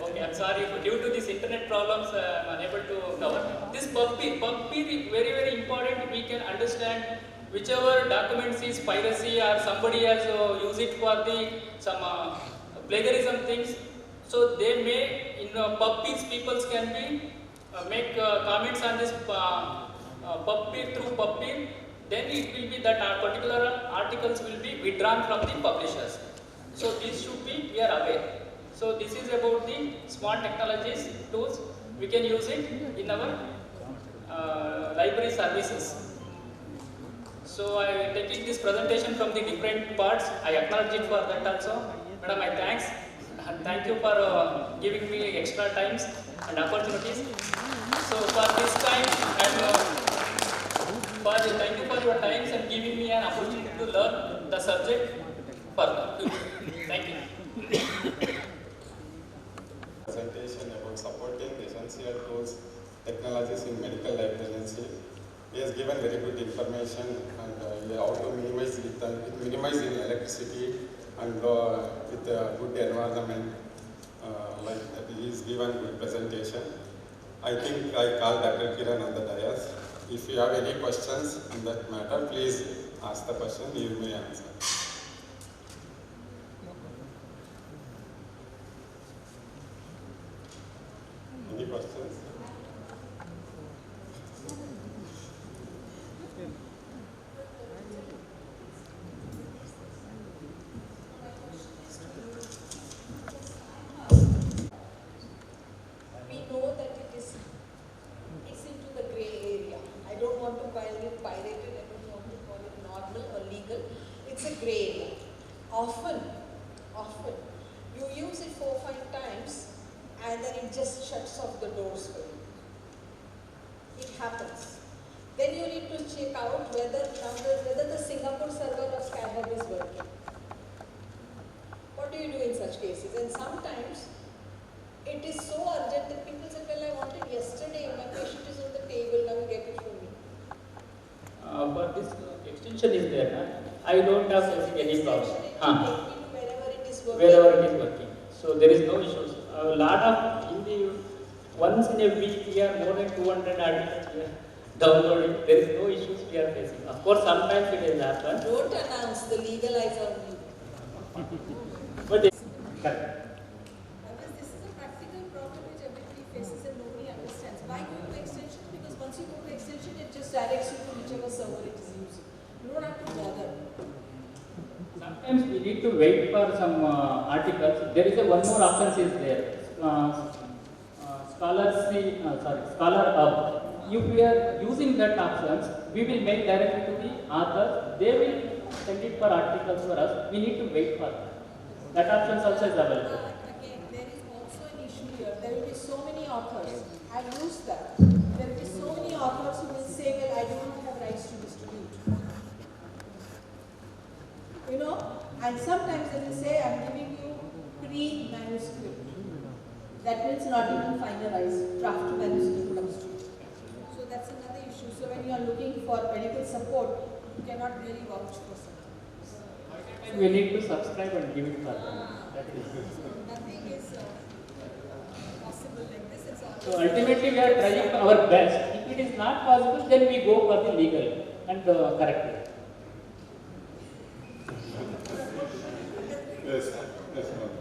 Okay, I'm sorry, due to these internet problems, I'm unable to cover. This PubPeer is very, very important. We can understand whichever documents is piracy or somebody has used it for the some plagiarism things. So they may, in PubPeer, people can be make comments on this PubPeer through PubPeer. Then it will be that particular articles will be withdrawn from the publishers. So this should be, we are aware. So this is about the smart technologies tools. We can use it in our library services. So I taking this presentation from the different parts. I acknowledge it for that also. Madam, I thanks. And thank you for giving me extra times and opportunities. So for this time and thank you for your times and giving me an opportunity to learn the subject further. Thank you. Presentation about supporting essential tools, technologies in medical librarians. He has given very good information and how to minimize with minimizing electricity and with a good environment. Like that, he is given good presentation. I think I call Dr. Kiran on the dais. If you have any questions on that matter, please ask the question. You may answer. Any questions? We know that it's into the grey area. I don't want to call it pirated, I don't want to call it normal or legal. It's a grey area. Often, you use it 4 or 5 times and then it just shuts off the doors for you. It happens. Then you need to check out whether the Singapore server of ScanHub is working. What do you do in such cases? And sometimes it is so urgent that people say, well, I wanted yesterday, my patient is on the table, now you get it for me. But this extension is there, huh? I don't have any problem. Wherever it is working. So there is no issues. A lot of, once in a week we are more than 200 articles downloading. There is no issues we are facing. Of course, sometimes it has happened. Don't announce the legal eyes on you. But it's correct. This is a practical problem which everybody faces and nobody understands. Why go to extension? Because once you go to extension, it just directs you to whichever server it is using. You don't have to bother. Sometimes we need to wait for some articles. There is one more option is there. Scholar Hub. If we are using that options, we will mail directly to the authors. They will send it for articles for us. We need to wait for that. That option also is available. Again, there is also an issue here. There will be so many authors. I've used that. There will be so many authors who will say, well, I do not have rights to distribute. You know? And sometimes they will say, I'm giving you pre-manuscript. That means not even finalized. Draft manuscript comes to you. So that's another issue. So when you are looking for medical support, you cannot really vouch for something. We need to subscribe and give it further. Nothing is possible like this. It's So ultimately we are trying our best. If it is not possible, then we go for the legal and correct it. Yes, yes, ma'am.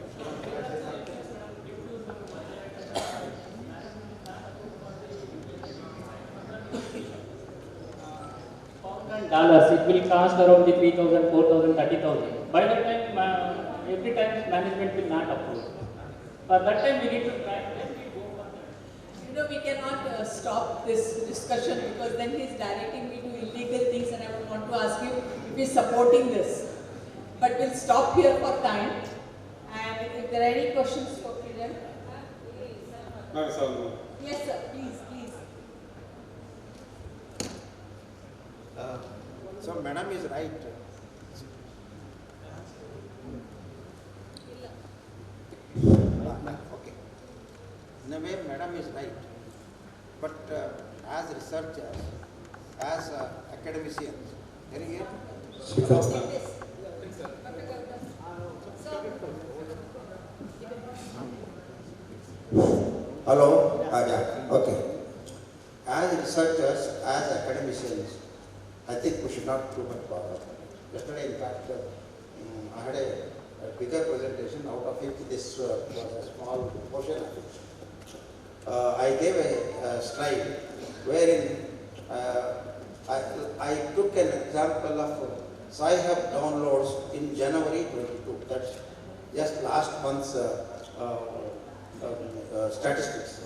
Dollars, it will cost around the 3,000, 4,000, 30,000. By that time, every time management will not approve. For that time, we need to try. You know, we cannot stop this discussion because then he is directing me to illegal things and I would want to ask you if he is supporting this. But we'll stop here for time. And if there are any questions for Kiran. No, sir. Yes, sir. Please, please. So madam is right. Okay. In a way, madam is right. But as researchers, as academicians. Can you hear? Hello? Yeah, okay. As researchers, as academicians, I think we should not too much bother. Yesterday, in fact, I had a bigger presentation. Out of it, this was a small portion of it. I gave a slide wherein I took an example of Sci-Hub downloads in January 22. That's just last month's statistics.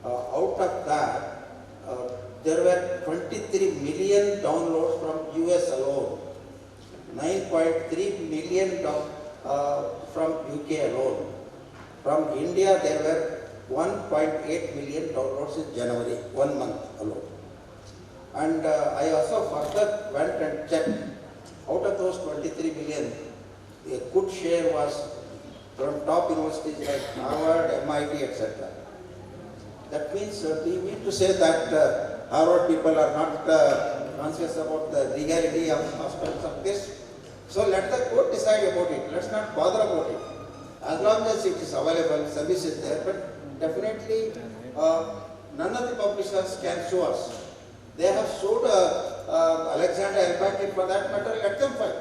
Out of that, there were 23 million downloads from US alone, 9.3 million from UK alone. From India, there were 1.8 million downloads in January, 1 month alone. And I also further went and checked. Out of those 23 million, a good share was from top universities like Harvard, MIT, etc. That means, do you mean to say that Harvard people are not conscious about the legality of aspects of this? So let the court decide about it. Let's not bother about it. As long as it is available, service is there, but definitely none of the publishers can sue us. They have sued Alexander Elbaki for that matter, let them fight.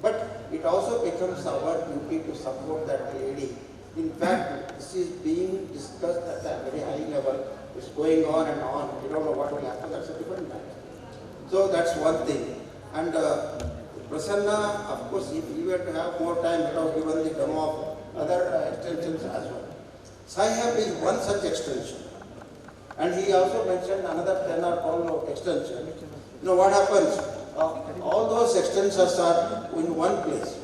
But it also becomes our duty to support that lady. In fact, this is being discussed at a very high level. It's going on and on. We don't know what will happen. That's a different matter. So that's one thing. And Prasanna, of course, if we were to have more time, we have given the demo of other extensions as well. Sci-Hub is one such extension. And he also mentioned another 10 or 12 extension. You know what happens? All those extensions are in one place.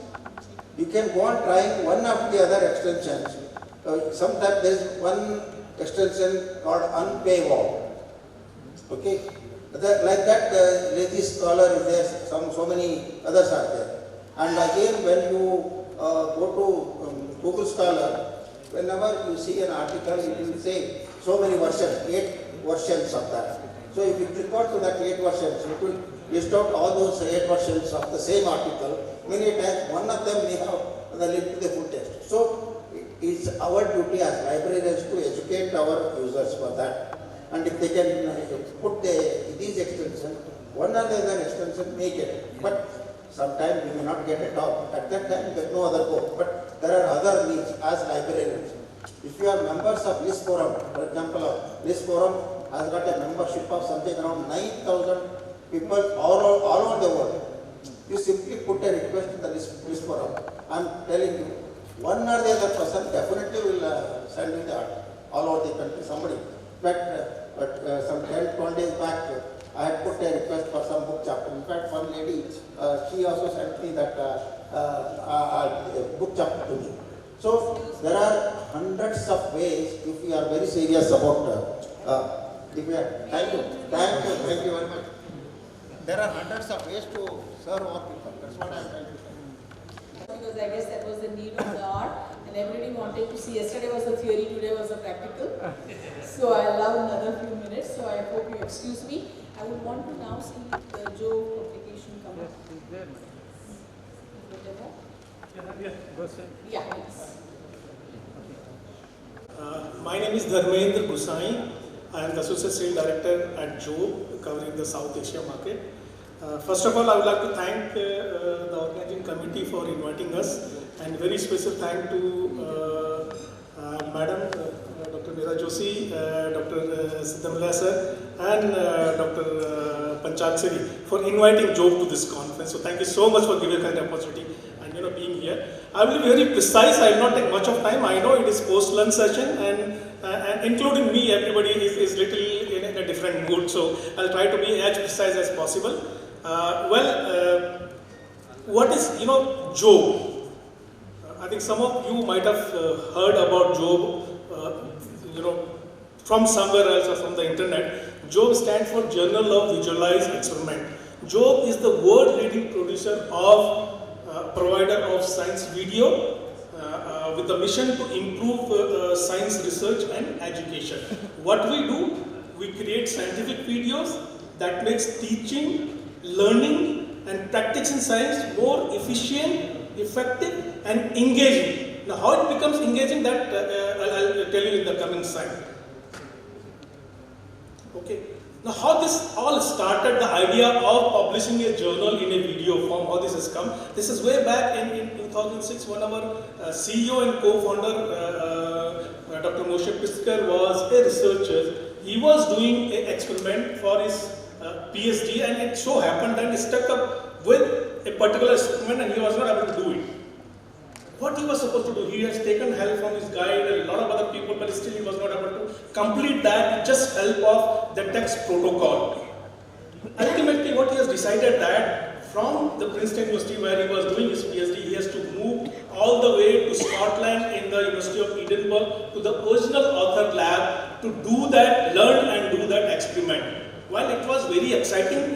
You can go on trying one after the other extensions. Sometimes there is one extension called unpaywall. Okay? Like that, the lazy scholar is there, so many others are there. And again, when you go to Google Scholar, whenever you see an article, it will say so many versions, 8 versions of that. So if you click on to that 8 versions, it will list out all those 8 versions of the same article. Many times, one of them may have the link to the full text. So it's our duty as librarians to educate our users for that. And if they can put these extensions, one or the other extension may get it. But sometimes we may not get it all. At that time, there is no other hope. But there are other means as librarians. If you are members of LIS Forum, for example, LIS Forum has got a membership of something around 9,000 people all over the world. You simply put a request to the LIS Forum. I am telling you, one or the other person definitely will send you the article all over the country, somebody. But some 10-12 days back, I had put a request for some book chapter. In fact, one lady, she also sent me that book chapter to me. So there are hundreds of ways if we are very serious about. Thank you very much. There are hundreds of ways to serve our people. That's what I am trying to say. Because I guess that was the need of the hour, and everybody wanted to see. Yesterday was the theory, today was the practical. So I allow another few minutes. So I hope you excuse me. I would want to now see the Joe publication come up. Yeah, please. My name is Dharmendra Gusai. I am the Associate Sales Director at Joe, covering the South Asia market. First of all, I would like to thank the organizing committee for inviting us, and very special thank to Madam Dr. Meera Joshi, Dr. Siddamalaya sir, and Dr. Panchaksari for inviting Joe to this conference. So thank you so much for giving us an opportunity and being here. I will be very precise. I will not take much of time. I know it is post-lunch session, and including me, everybody is little in a different mood. So I'll try to be as precise as possible. What is Job? I think some of you might have heard about Job, from somewhere else or from the internet. Job stands for Journal of Visualized Experiment. Job is the world-leading producer of provider of science video with the mission to improve science research and education. What we do, we create scientific videos that makes teaching, learning and practicing science more efficient, effective and engaging. Now how it becomes engaging, that I'll tell you in the coming slide. Okay. Now how this all started, the idea of publishing a journal in a video form, how this has come. This is way back in 2006 when our CEO and co-founder Dr. Moshe Piskar was a researcher. He was doing an experiment for his PhD, and it so happened that he stuck up with a particular experiment and he was not able to do it. What he was supposed to do, he has taken help from his guide and a lot of other people, but still he was not able to complete that with just help of the text protocol. Ultimately, what he has decided that from the Princeton University where he was doing his PhD, he has to move all the way to Scotland in the University of Edinburgh to the original author lab to do that, learn and do that experiment. While it was very exciting,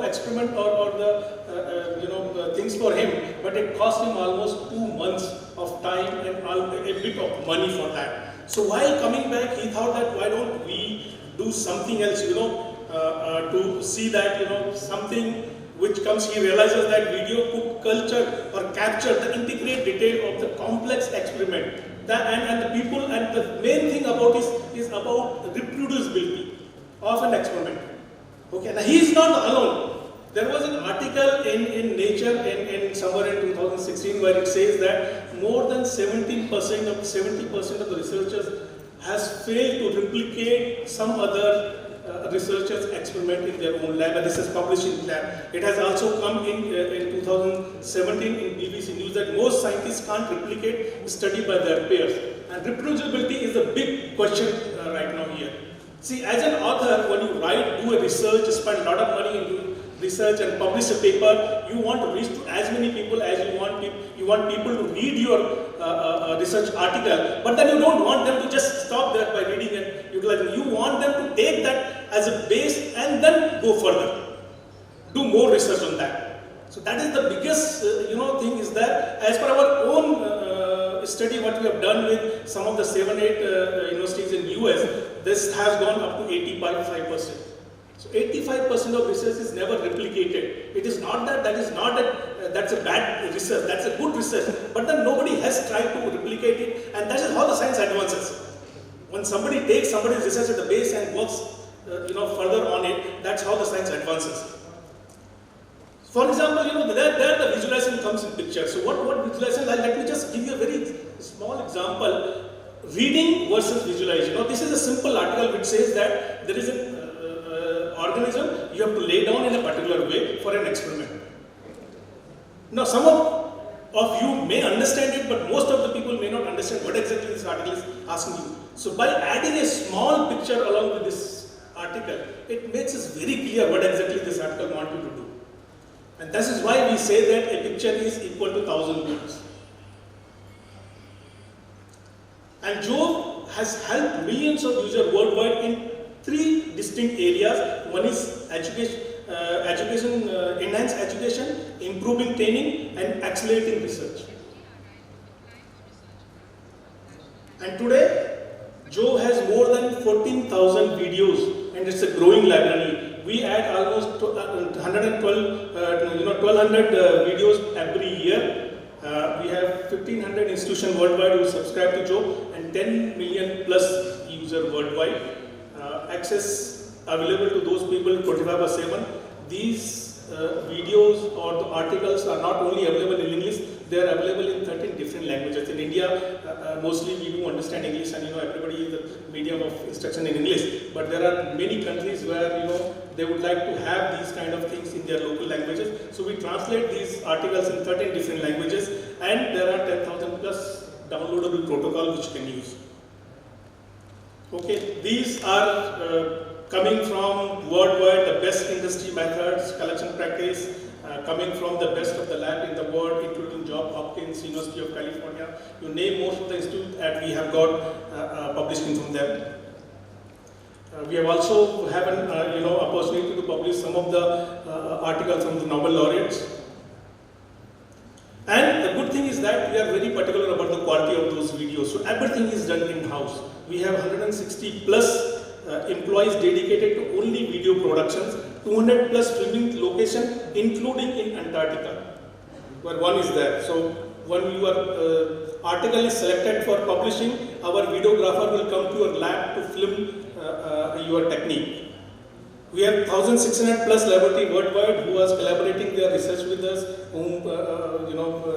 experiment or the things for him, but it cost him almost 2 months of time and a bit of money for that. So while coming back, he thought that why don't we do something else, to see that, something which comes, he realizes that video could culture or capture the intricate detail of the complex experiment. And the people, and the main thing about is about reproducibility of an experiment. Okay, now he is not alone. There was an article in Nature in somewhere in 2016 where it says that more than 70% of the researchers has failed to replicate some other researchers' experiment in their own lab, and this is published in lab. It has also come in 2017 in BBC News that most scientists can't replicate study by their peers. And reproducibility is a big question right now here. See, as an author, when you write, do a research, spend a lot of money into research and publish a paper, you want to reach to as many people as you want. You want people to read your research article, but then you don't want them to just stop there by reading and utilizing. You want them to take that as a base and then go further, do more research on that. So that is the biggest thing is that as per our own study, what we have done with some of the 7-8 universities in US, this has gone up to 85%. So 85% of research is never replicated. It is not that that's a bad research, that's a good research, but then nobody has tried to replicate it, and that is how the science advances. When somebody takes somebody's research at the base and works further on it, that's how the science advances. For example, there the visualization comes in picture. So what visualization, let me just give you a very small example. Reading versus visualization. Now this is a simple article which says that there is an organism you have to lay down in a particular way for an experiment. Now some of you may understand it, but most of the people may not understand what exactly this article is asking you. So by adding a small picture along with this article, it makes it very clear what exactly this article wants you to do. And this is why we say that a picture is equal to 1,000 words. And Jove has helped millions of users worldwide in 3 distinct areas. One is education, enhanced education, improving training, and accelerating research. And today, Jove has more than 14,000 videos, and it's a growing library. We add almost 112, 1,200 videos every year. We have 1,500 institutions worldwide who subscribe to Jove and 10 million plus users worldwide. Access available to those people 24/7. These videos or the articles are not only available in English, they are available in 13 different languages. In India, mostly we do understand English, and everybody is the medium of instruction in English. But there are many countries where they would like to have these kind of things in their local languages. So we translate these articles in 13 different languages, and there are 10,000 plus downloadable protocols which you can use. Okay, these are coming from worldwide the best industry methods, collection practice, coming from the best of the lab in the world, including Johns Hopkins, University of California. You name most of the institutes that we have got publishing from them. We have also have an opportunity to publish some of the articles from the Nobel laureates. And the good thing is that we are very particular about the quality of those videos. So everything is done in-house. We have 160 plus employees dedicated to only video productions, 200 plus filming location, including in Antarctica, where one is there. So when your article is selected for publishing, our videographer will come to your lab to film your technique. We have 1,600 plus laboratory worldwide who are collaborating their research with us, whom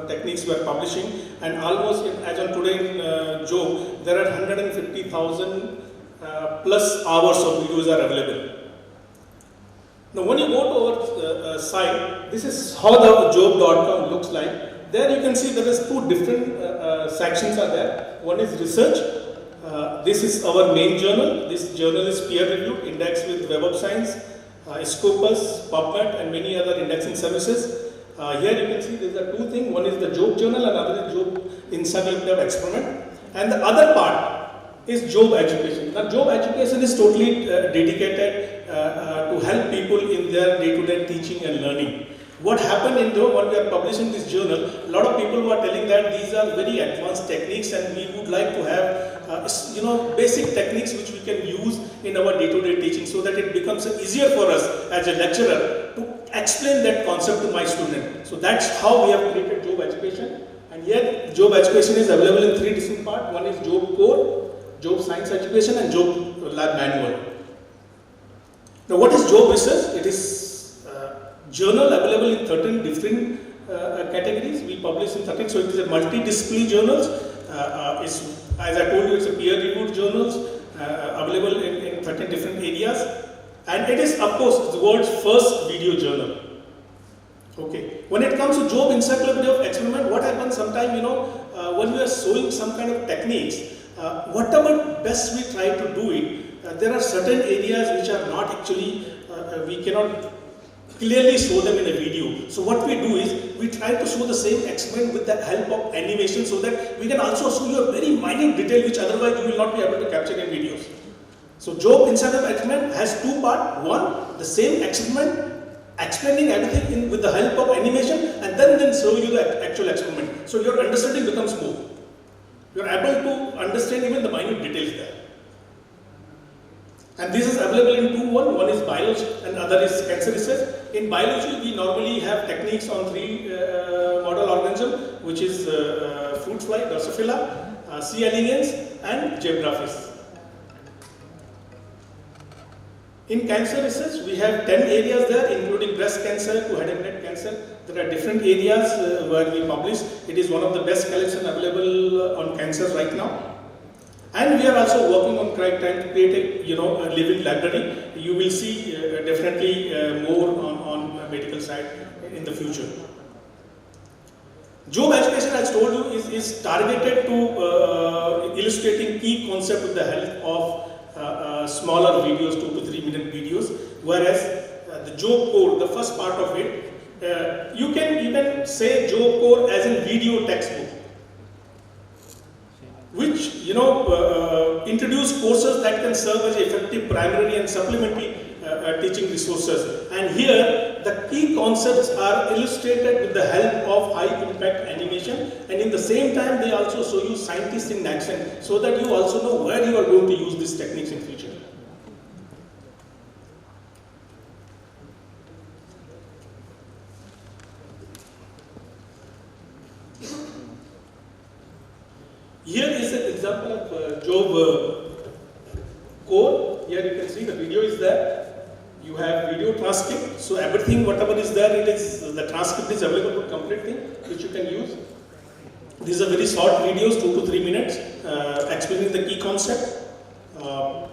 techniques we are publishing, and almost as on today in Job, there are 150,000 plus hours of videos are available. Now when you go to our site, this is how the job.com looks like. There you can see there is two different sections are there. One is research. This is our main journal. This journal is peer reviewed, indexed with Web of Science, Scopus, PubMed, and many other indexing services. Here you can see there are two things. One is the Job journal, another is Job Encyclopedia of Experiment. And the other part is Job education. Now Job education is totally dedicated to help people in their day-to-day teaching and learning. What happened in Job when we are publishing this journal, a lot of people were telling that these are very advanced techniques and we would like to have basic techniques which we can use in our day-to-day teaching so that it becomes easier for us as a lecturer to explain that concept to my student. So that's how we have created Job education. And here Job education is available in three different parts. One is Job core, Job science education, and Job lab manual. Now what is Job research? It is journal available in 13 different categories. We publish in 13, so it is a multidisciplinary journals. As I told you, it's a peer-reviewed journals available in 13 different areas, and it is, of course, the world's first video journal. Okay. When it comes to Job Encyclopedia of Experiment, what happens sometimes, when we are showing some kind of techniques, whatever best we try to do it, there are certain areas which are not actually, we cannot clearly show them in a video. So what we do is, we try to show the same experiment with the help of animation so that we can also show you a very minute detail which otherwise you will not be able to capture in videos. So Job Encyclopedia of Experiment has two parts. One, the same experiment, explaining everything with the help of animation, and then show you the actual experiment. So your understanding becomes more. You are able to understand even the minute details there. And this is available in two. One is biology and other is cancer research. In biology, we normally have techniques on three model organisms, which is fruit fly, Drosophila, C. elegans, and zebrafish. In cancer research, we have 10 areas there, including breast cancer to head and neck cancer. There are different areas where we publish. It is one of the best collections available on cancers right now. And we are also working on trying to create a living library. You will see definitely more on medical side in the future. Job education, as told you, is targeted to illustrating key concepts with the help of smaller videos, 2 to 3 minute videos. Whereas the Job core, the first part of it, you can say Job core as in video textbook, which introduce courses that can serve as effective primary and supplementary teaching resources. And here the key concepts are illustrated with the help of high impact animation, and in the same time they also show you scientists in action so that you also know where you are going to use these techniques in future. Here is an example of Job core. Here you can see the video is there. You have video transcript. So everything, whatever is there, the transcript is available for complete thing, which you can use. These are very short videos, 2 to 3 minutes, explaining the key concept.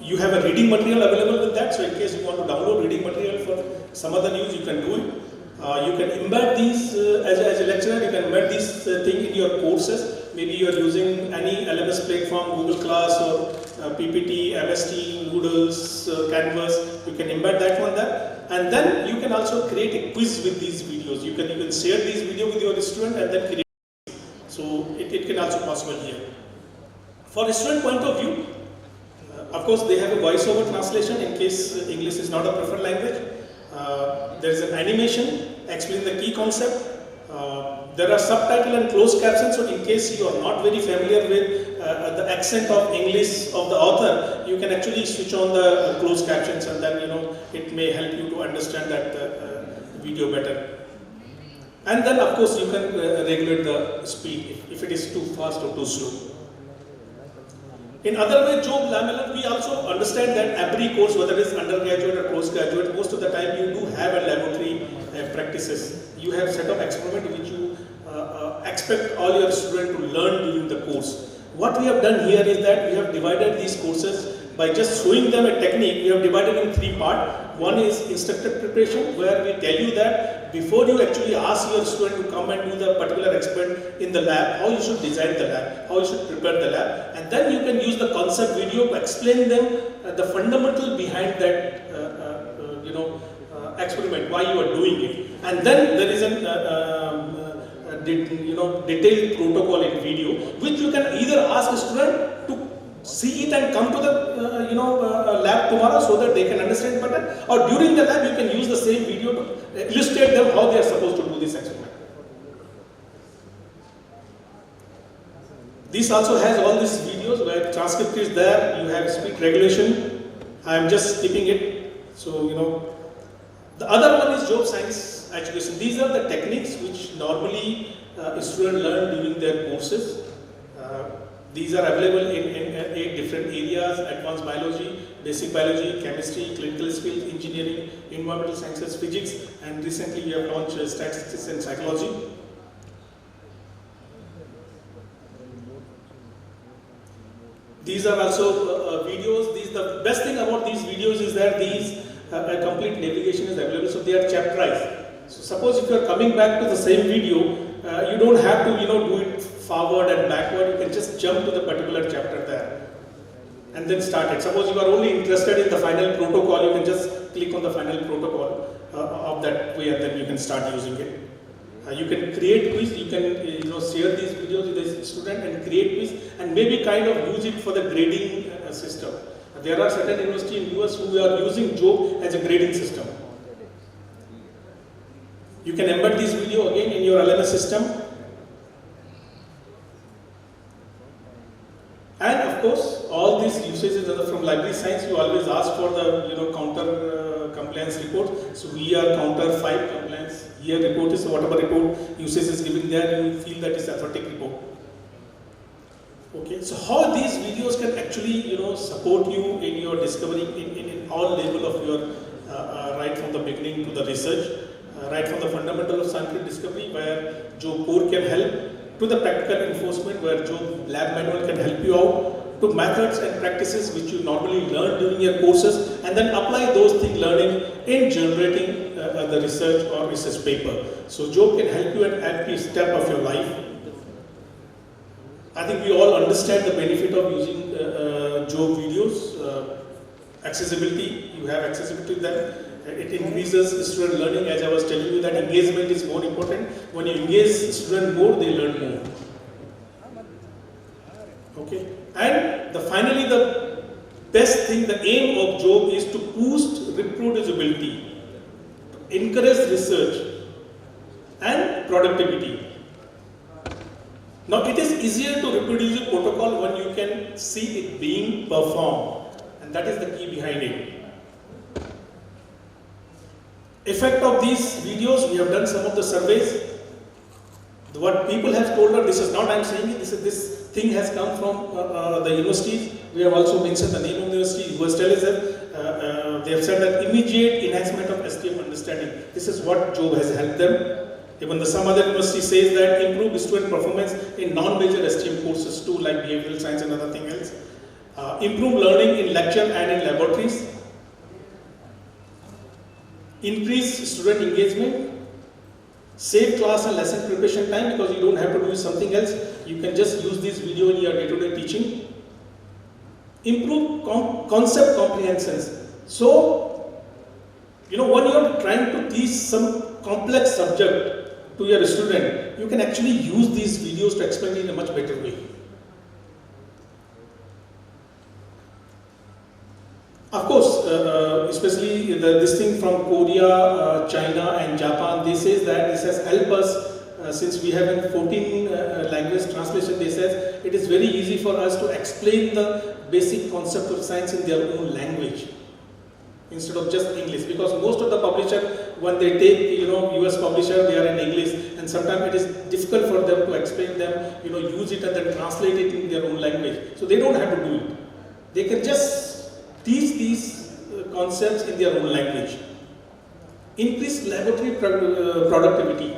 You have a reading material available with that. So in case you want to download reading material for some other use, you can do it. You can embed these as a lecturer. You can embed this thing in your courses. Maybe you are using any LMS platform, Google Class or PPT, MST, Moodles, Canvas. You can embed that one there, and then you can also create a quiz with these videos. You can share these videos with your student and then create. So it can also possible here. For a student point of view, of course they have a voice-over translation in case English is not a preferred language. There is an animation explaining the key concept. There are subtitle and closed captions, so in case you are not very familiar with the accent of English of the author, you can actually switch on the closed captions, and then it may help you to understand that video better. And then of course you can regulate the speed if it is too fast or too slow. In other way, Job Lamellar, we also understand that every course, whether it is undergraduate or postgraduate, most of the time you do have a laboratory practices. You have set of experiment which you expect all your students to learn during the course. What we have done here is that we have divided these courses by just showing them a technique. We have divided in 3 parts. One is instructor preparation, where we tell you that before you actually ask your student to come and do the particular experiment in the lab, how you should design the lab, how you should prepare the lab, and then you can use the concept video to explain them the fundamental behind that experiment, why you are doing it. And then there is a detailed protocol in video, which you can either ask a student to see it and come to the lab tomorrow so that they can understand better, or during the lab you can use the same video to illustrate them how they are supposed to do this experiment. This also has all these videos where transcript is there, you have speed regulation. I am just skipping it. So the other one is job science education. These are the techniques which normally students learn during their courses. These are available in 8 different areas: advanced biology, basic biology, chemistry, clinical skills, engineering, environmental sciences, physics, and recently we have launched statistics and psychology. These are also videos. The best thing about these videos is that a complete navigation is available, so they are chapterized. So suppose if you are coming back to the same video, you don't have to do it forward and backward. You can just jump to the particular chapter there and then start it. Suppose you are only interested in the final protocol, you can just click on the final protocol of that way, and then you can start using it. You can create quiz, you can share these videos with the student and create quiz, and maybe kind of use it for the grading system. There are certain universities in US who are using Job as a grading system. You can embed this video again in your LMS system. And of course, all these usages are from library science. You always ask for the counter compliance report. So we are counter 5 compliance. Here report is whatever report usage is given there, you feel that is authentic report. Okay, so how these videos can actually support you in your discovery in all level of your right from the beginning to the research, right from the fundamental of scientific discovery where Job core can help, to the practical enforcement where Job lab manual can help you out, to methods and practices which you normally learn during your courses, and then apply those things learning in generating the research or research paper. So Job can help you at every step of your life. I think we all understand the benefit of using Job videos. Accessibility, you have accessibility to them. It increases student learning. As I was telling you, that engagement is more important. When you engage students more, they learn more. Okay, and finally the best thing, the aim of Job is to boost reproducibility, to encourage research and productivity. Now it is easier to reproduce a protocol when you can see it being performed, and that is the key behind it. Effect of these videos, we have done some of the surveys. What people have told us, this is not I am saying it, this thing has come from the universities. We have also mentioned the name of the university. They have said that immediate enhancement of STM understanding. This is what Job has helped them. Even some other university says that improve student performance in non-major STM courses too, like behavioral science and other thing else. Improve learning in lecture and in laboratories. Increase student engagement. Save class and lesson preparation time because you don't have to do something else. You can just use this video in your day-to-day teaching. Improve concept comprehensions. So, when you are trying to teach some complex subject to your student, you can actually use these videos to explain it in a much better way. Of course, especially this thing from Korea, China and Japan, they say that this has helped us since we have a 14 language translation, they says it is very easy for us to explain the basic concept of science in their own language instead of just English, because most of the publisher, when they take, US publisher, they are in English, and sometimes it is difficult for them to explain them, use it and then translate it in their own language. So they don't have to do it. They can just teach these concepts in their own language. Increase laboratory productivity.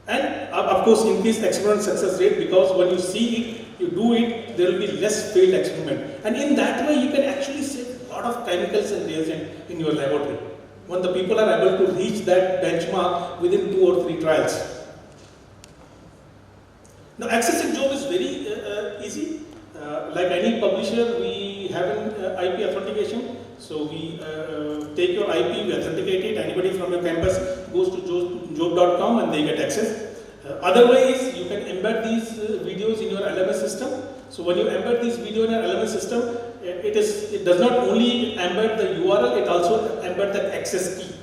And of course increase experiment success rate, because when you see it, you do it, there will be less failed experiment. And in that way you can actually save a lot of chemicals and reagents in your laboratory, when the people are able to reach that benchmark within 2 or 3 trials. Now accessing job is very easy. Like any publisher, we have an IP authentication. So we take your IP, we authenticate it. Anybody from your campus goes to job.com and they get access. Otherwise, you can embed these videos in your LMS system. So when you embed this video in your LMS system, it does not only embed the URL, it also embed the access key.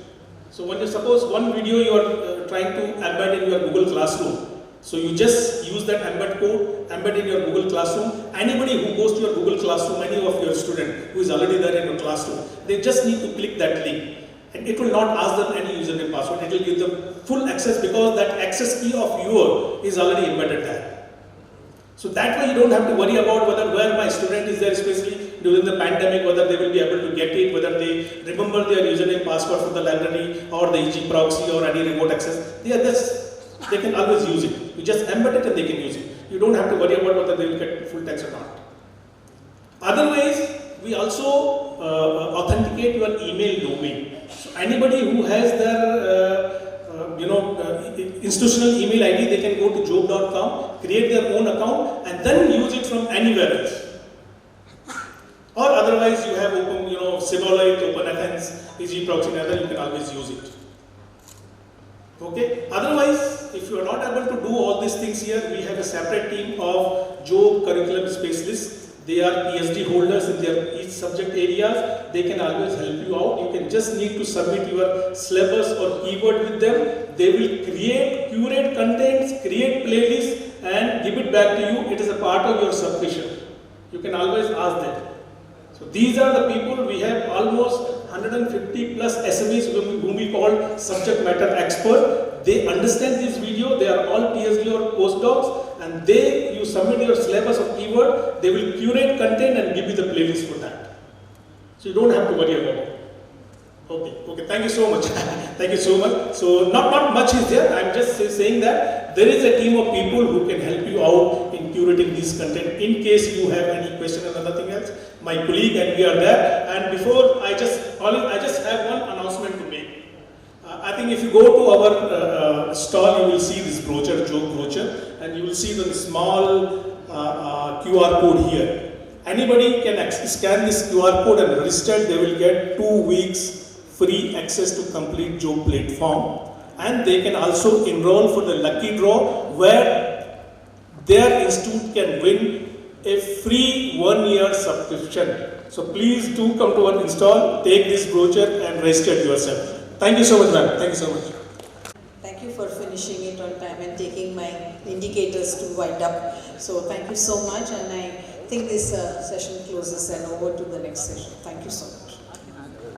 So when you suppose one video you are trying to embed in your Google Classroom, so you just use that embed code, embed in your Google Classroom. Anybody who goes to your Google Classroom, any of your student who is already there in your classroom, they just need to click that link. And it will not ask them any username password. It will give them full access, because that access key of your is already embedded there. So that way you don't have to worry about where my student is there, especially during the pandemic, whether they will be able to get it, whether they remember their username password for the library or the EG proxy or any remote access. They can always use it. You just embed it and they can use it. You don't have to worry about whether they will get full text or not. Otherwise, we also authenticate your email domain. So anybody who has their institutional email ID, they can go to job.com, create their own account, and then use it from anywhere else. Or otherwise, you have open, Symbolite, OpenFNs, EG proxy, and other, you can always use it. Okay. Otherwise, if you are not able to do all these things here, we have a separate team of job curriculum specialists. They are PhD holders in their each subject areas. They can always help you out. You can just need to submit your syllabus or keyword with them. They will curate contents, create playlists, and give it back to you. It is a part of your submission. You can always ask them. So these are the people. We have almost 150 plus SMEs whom we call subject matter expert. They understand this video. They are all PhD or postdocs, and you submit your syllabus of keyword. They will curate content and give you the playlist for that. So you don't have to worry about it. Okay. Thank you so much. Thank you so much. So not much is there. I'm just saying that there is a team of people who can help you out in curating this content. In case you have any question or nothing else, my colleague and we are there. And before I just have one announcement to make. I think if you go to our stall, you will see this brochure, job brochure, and you will see the small QR code here. Anybody can scan this QR code and register. They will get 2 weeks free access to complete job platform, and they can also enroll for the lucky draw where their institute can win a free 1-year subscription. So please do come to our install, take this brochure and register yourself. Thank you so much, ma'am. Thank you so much. Thank you for finishing it on time and taking my indicators to wind up. So thank you so much, and I think this session closes and over to the next session. Thank you so much.